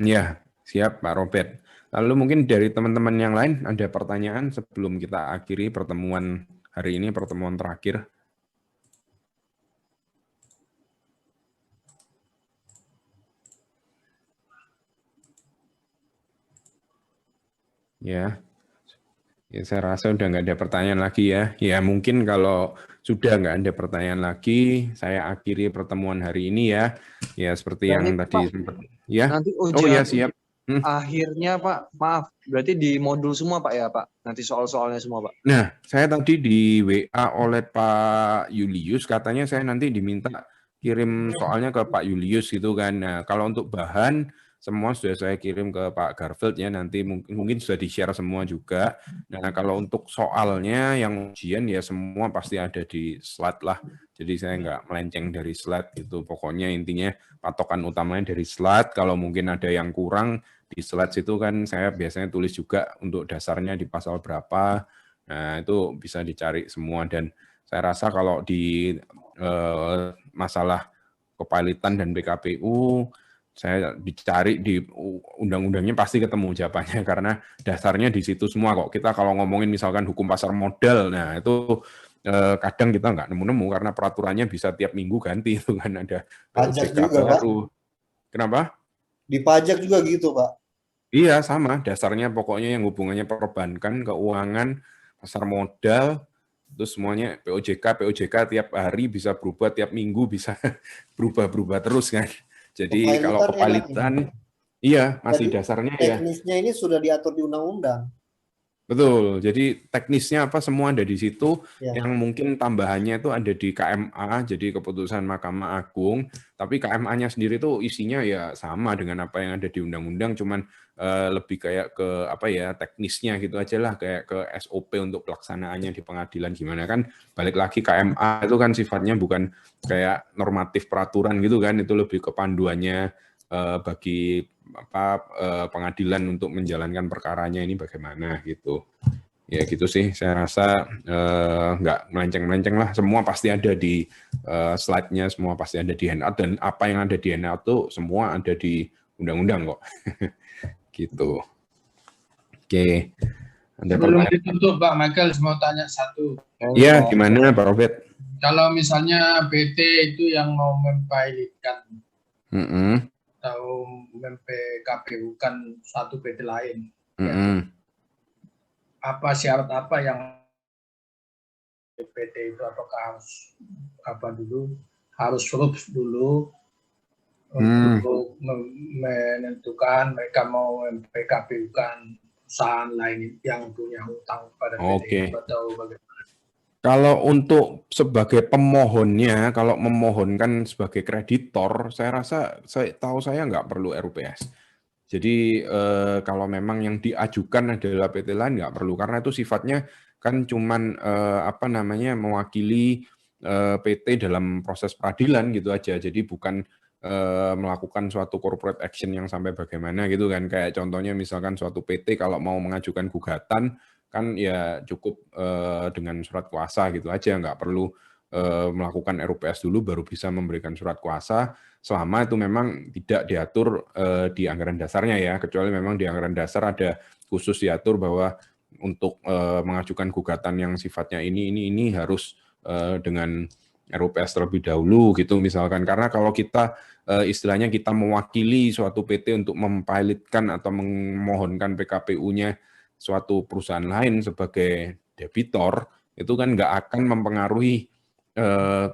Ya, siap Pak Robert. Lalu mungkin dari teman-teman yang lain ada pertanyaan sebelum kita akhiri pertemuan hari ini, pertemuan terakhir. Ya, saya rasa udah nggak ada pertanyaan lagi ya. Ya mungkin kalau sudah nggak ada pertanyaan lagi, saya akhiri pertemuan hari ini ya. Ya seperti yang Berarti, tadi Pak, sempat. Ya. nanti Oh ujian ya siap. akhirnya Pak, maaf, berarti di modul semua Pak ya Pak? Nanti soal-soalnya semua Pak? Nah, saya tadi di WA oleh Pak Julius, katanya saya nanti diminta kirim soalnya ke Pak Julius gitu kan. Nah, kalau untuk bahan, semua sudah saya kirim ke Pak Garfield ya, nanti mungkin sudah di-share semua juga. Nah, kalau untuk soalnya yang ujian ya semua pasti ada di slide lah. Jadi saya nggak melenceng dari slide gitu. Pokoknya intinya patokan utamanya dari slide, kalau mungkin ada yang kurang, di slide itu kan saya biasanya tulis juga untuk dasarnya di pasal berapa. Nah, itu bisa dicari semua dan saya rasa kalau di masalah kepailitan dan PKPU saya dicari di undang-undangnya pasti ketemu jawabannya karena dasarnya di situ semua kok. Kita kalau ngomongin misalkan hukum pasar modal, nah itu kadang kita nggak nemu-nemu karena peraturannya bisa tiap minggu ganti itu kan ada Pajak OJK juga, Pak. baru. Kenapa? Di pajak juga gitu, Pak. Iya, sama. Dasarnya pokoknya yang hubungannya perbankan, keuangan, pasar modal, itu semuanya POJK tiap hari bisa berubah, tiap minggu bisa berubah-berubah terus kan. Jadi kalau kepailitan, iya masih dasarnya ya. Teknisnya ini sudah diatur di undang-undang. Betul, jadi teknisnya apa semua ada di situ, Ya. yang mungkin tambahannya itu ada di KMA, jadi keputusan Mahkamah Agung, tapi KMA-nya sendiri itu isinya ya sama dengan apa yang ada di undang-undang, cuman lebih kayak ke apa ya teknisnya gitu aja lah, kayak ke SOP untuk pelaksanaannya di pengadilan gimana kan, balik lagi KMA itu kan sifatnya bukan kayak normatif peraturan gitu kan, itu lebih ke panduannya bagi pengadilan untuk menjalankan perkaranya ini bagaimana gitu. Ya gitu sih, saya rasa nggak melenceng-melenceng lah, semua pasti ada di slide-nya, semua pasti ada di handout, dan apa yang ada di handout itu semua ada di undang-undang kok. Gitu. Oke. Ada Sebelum pertanyaan? ditutup Pak Michael, mau tanya satu. Iya, gimana Pak Robert? Kalau misalnya PT itu yang mau mempilotkan atau mem-PKPU-kan satu PT lain, apa syarat apa yang PT itu apakah harus apa dulu, harus surut dulu untuk menentukan mereka mau mem-PKPU-kan perusahaan lain yang punya hutang pada PT itu atau bagaimana? Kalau untuk sebagai pemohonnya, kalau memohonkan sebagai kreditor, saya rasa saya nggak perlu RUPS. Jadi kalau memang yang diajukan adalah PT lain nggak perlu, karena itu sifatnya kan cuman apa namanya mewakili PT dalam proses peradilan gitu aja. Jadi bukan melakukan suatu corporate action yang sampai bagaimana gitu kan. Kayak contohnya misalkan suatu PT kalau mau mengajukan gugatan kan ya cukup dengan surat kuasa gitu aja, nggak perlu melakukan RUPS dulu baru bisa memberikan surat kuasa, selama itu memang tidak diatur di anggaran dasarnya ya, kecuali memang di anggaran dasar ada khusus diatur bahwa untuk mengajukan gugatan yang sifatnya ini harus dengan RUPS terlebih dahulu gitu misalkan, karena kalau kita istilahnya kita mewakili suatu PT untuk mempilotkan atau memohonkan PKPU-nya suatu perusahaan lain sebagai debitor, itu kan nggak akan mempengaruhi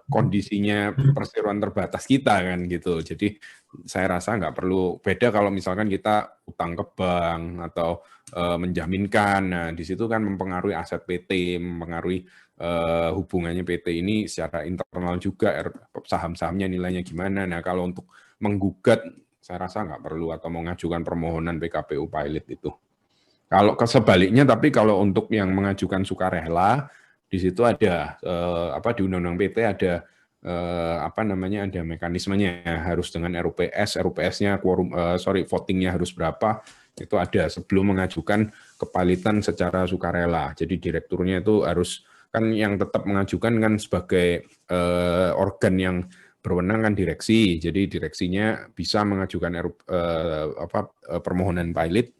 kondisinya perseroan terbatas kita kan gitu. Jadi saya rasa nggak perlu beda kalau misalkan kita utang ke bank atau menjaminkan. Nah, di situ kan mempengaruhi aset PT, mempengaruhi hubungannya PT ini secara internal juga, saham-sahamnya nilainya gimana. Nah, kalau untuk menggugat, saya rasa nggak perlu atau mengajukan permohonan PKPU pilot itu. Kalau sebaliknya, tapi kalau untuk yang mengajukan sukarela, di situ ada di Undang-Undang PT ada ada mekanismenya, harus dengan RUPS, RUPS-nya votingnya harus berapa, itu ada sebelum mengajukan kepalitan secara sukarela. Jadi direkturnya itu harus, kan yang tetap mengajukan kan sebagai organ yang berwenang kan direksi. Jadi direksinya bisa mengajukan permohonan pilot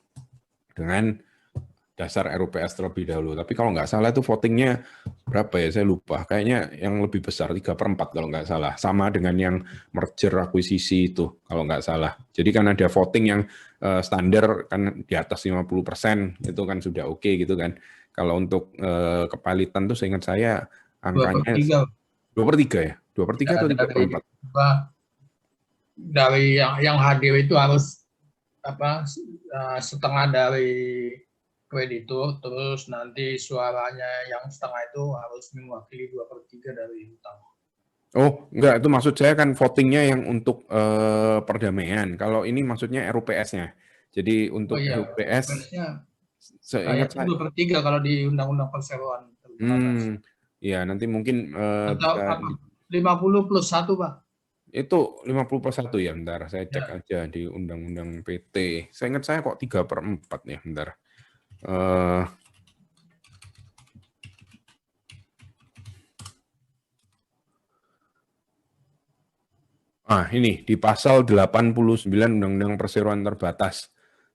dengan dasar RUPS terlebih dahulu. Tapi kalau nggak salah itu votingnya berapa ya, saya lupa. Kayaknya yang lebih besar 3/4 kalau nggak salah. Sama dengan yang merger akuisisi itu kalau nggak salah. Jadi kan ada voting yang standar kan di atas 50%, itu kan sudah oke gitu kan. Kalau untuk kepalitan tuh seingat saya angkanya 2/3 ya? 2/3 atau 3/4? Dari yang hadir itu harus setengah dari kreditur, terus nanti suaranya yang setengah itu harus mewakili 2/3 dari utang. Oh, enggak, itu maksud saya kan votingnya yang untuk perdamaian. Kalau ini maksudnya RUPS-nya. Jadi untuk RUPS, seingat saya 2/3 kalau di Undang-Undang Perseroan. Ya, nanti mungkin atau 50 plus 1, Pak. Itu 50/1 ya, bentar. Saya cek aja di Undang-Undang PT. Saya ingat saya kok 3/4 ya, bentar. Ini di pasal 89 Undang-Undang Perseroan Terbatas.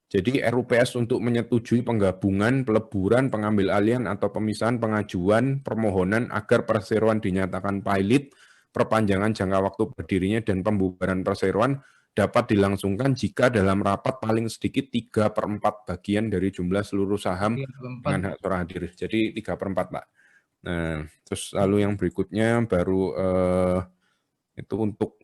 Jadi RUPS untuk menyetujui penggabungan, peleburan, pengambil alihan atau pemisahan pengajuan permohonan agar perseroan dinyatakan pilot, perpanjangan jangka waktu berdirinya dan pembubaran perseroan dapat dilangsungkan jika dalam rapat paling sedikit 3/4 bagian dari jumlah seluruh saham dengan hak suara hadir. Jadi 3/4, Pak. Nah, terus lalu yang berikutnya baru itu untuk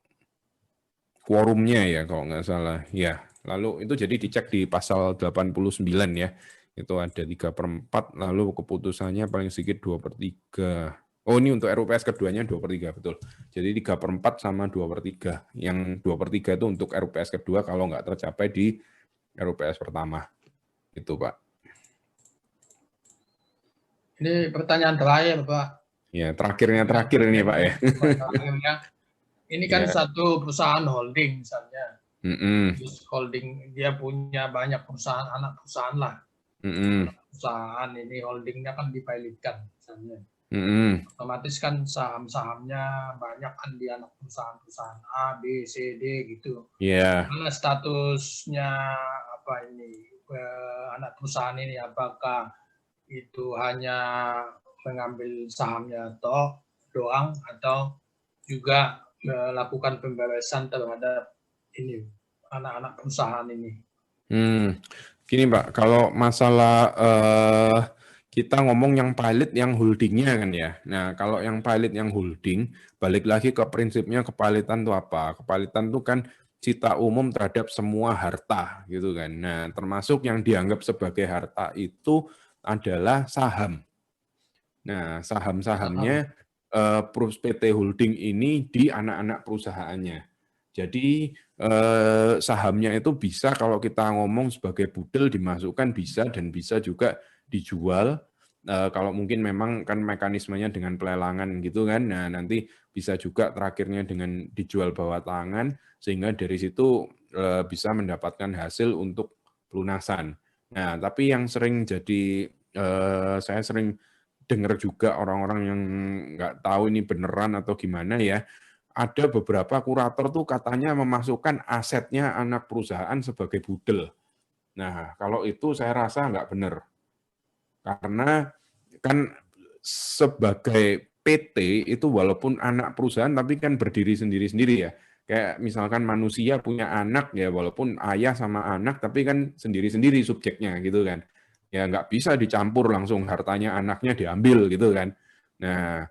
quorumnya ya kalau nggak salah. Ya, lalu itu jadi dicek di pasal 89 ya. Itu ada 3/4, lalu keputusannya paling sedikit 2/3. Oh, ini untuk RUPS keduanya 2/3, betul. Jadi 3/4 sama 2/3. Yang 2/3 itu untuk RUPS kedua kalau nggak tercapai di RUPS pertama. Itu, Pak. Ini pertanyaan terakhir, Pak. Ya, terakhir ini, Pak ya. Ini kan satu perusahaan holding misalnya. Holding, dia punya banyak perusahaan, anak perusahaan lah. Perusahaan ini holdingnya kan dipilotkan misalnya. Otomatis kan saham-sahamnya banyak kan di anak perusahaan A, B, C, D gitu. Karena statusnya anak perusahaan ini, apakah itu hanya mengambil sahamnya doang atau juga melakukan pembebasan terhadap ini anak-anak perusahaan ini. Gini, Pak, kalau masalah kita ngomong yang pilot yang holdingnya kan ya. Nah, kalau yang pilot yang holding, balik lagi ke prinsipnya kepalitan itu apa? Kepalitan itu kan cita umum terhadap semua harta gitu kan. Nah, termasuk yang dianggap sebagai harta itu adalah saham. Nah, saham-sahamnya PT Holding ini di anak-anak perusahaannya. Jadi sahamnya itu bisa kalau kita ngomong sebagai budel dimasukkan bisa dan bisa juga dijual. Kalau mungkin memang kan mekanismenya dengan pelelangan gitu kan. Nah, nanti bisa juga terakhirnya dengan dijual bawah tangan sehingga dari situ bisa mendapatkan hasil untuk pelunasan. Nah, tapi yang sering jadi saya sering dengar juga orang-orang yang nggak tahu ini beneran atau gimana ya. Ada beberapa kurator tuh katanya memasukkan asetnya anak perusahaan sebagai budel. Nah, kalau itu saya rasa nggak benar. Karena kan sebagai PT itu walaupun anak perusahaan tapi kan berdiri sendiri-sendiri ya. Kayak misalkan manusia punya anak ya walaupun ayah sama anak tapi kan sendiri-sendiri subjeknya gitu kan. Ya nggak bisa dicampur langsung hartanya anaknya diambil gitu kan. Nah,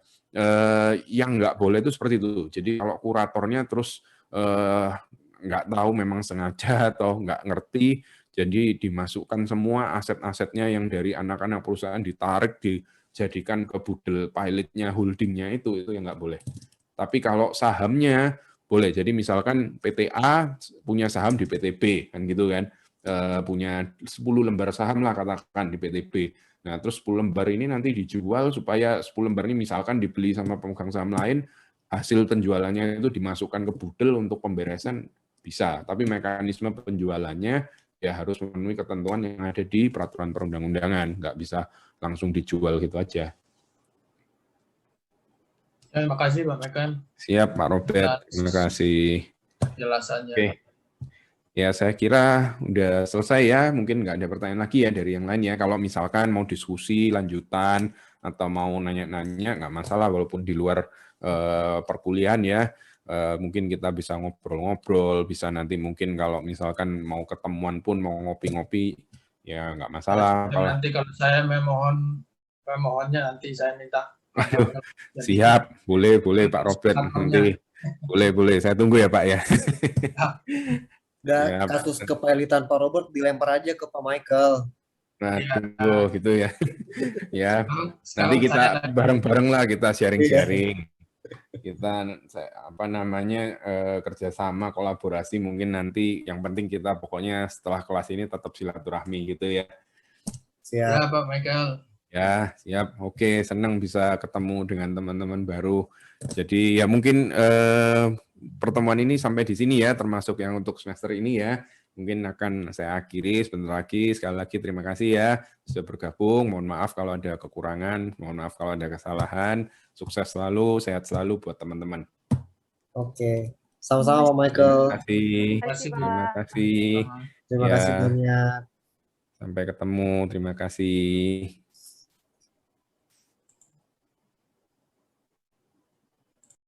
yang nggak boleh itu seperti itu. Jadi kalau kuratornya terus nggak tahu memang sengaja atau nggak ngerti, jadi dimasukkan semua aset-asetnya yang dari anak-anak perusahaan ditarik, dijadikan ke budel pilotnya, holdingnya itu yang nggak boleh. Tapi kalau sahamnya boleh. Jadi misalkan PT A punya saham di PT B, kan gitu kan, punya 10 lembar saham lah katakan di PT B. Nah, terus 10 lembar ini nanti dijual supaya 10 lembar ini misalkan dibeli sama pemegang saham lain, hasil penjualannya itu dimasukkan ke budel untuk pemberesan bisa. Tapi mekanisme penjualannya ya harus memenuhi ketentuan yang ada di peraturan perundang-undangan. Nggak bisa langsung dijual gitu aja. Terima kasih Pak Mekan. Siap Pak Robert, terima kasih. Penjelasannya. Oke. Ya, saya kira udah selesai ya. Mungkin nggak ada pertanyaan lagi ya dari yang lain ya. Kalau misalkan mau diskusi lanjutan atau mau nanya-nanya, nggak masalah walaupun di luar perkuliahan ya. Mungkin kita bisa ngobrol-ngobrol, bisa nanti mungkin kalau misalkan mau ketemuan pun, mau ngopi-ngopi, ya nggak masalah. Nanti kalau saya memohonnya nanti saya minta. Siap, boleh Pak Robert. Nanti boleh. Saya tunggu ya Pak ya. Dan kasus kepailitan Pak Robert dilempar aja ke Pak Michael. Nah, tunggu gitu ya. Ya, nanti kita bareng-bareng lah kita sharing-sharing. Kita kerjasama, kolaborasi mungkin nanti. Yang penting kita pokoknya setelah kelas ini tetap silaturahmi gitu ya. Siap. Ya Pak Michael. Ya, siap. Oke, senang bisa ketemu dengan teman-teman baru. Jadi ya mungkin pertemuan ini sampai di sini ya, termasuk yang untuk semester ini ya. Mungkin akan saya akhiri sebentar lagi. Sekali lagi terima kasih ya sudah bergabung. Mohon maaf kalau ada kekurangan, mohon maaf kalau ada kesalahan. Sukses selalu, sehat selalu buat teman-teman. Oke, sama-sama Pak Michael. Terima kasih. Terima kasih. Terima kasih banyak. Sampai ketemu. Terima kasih.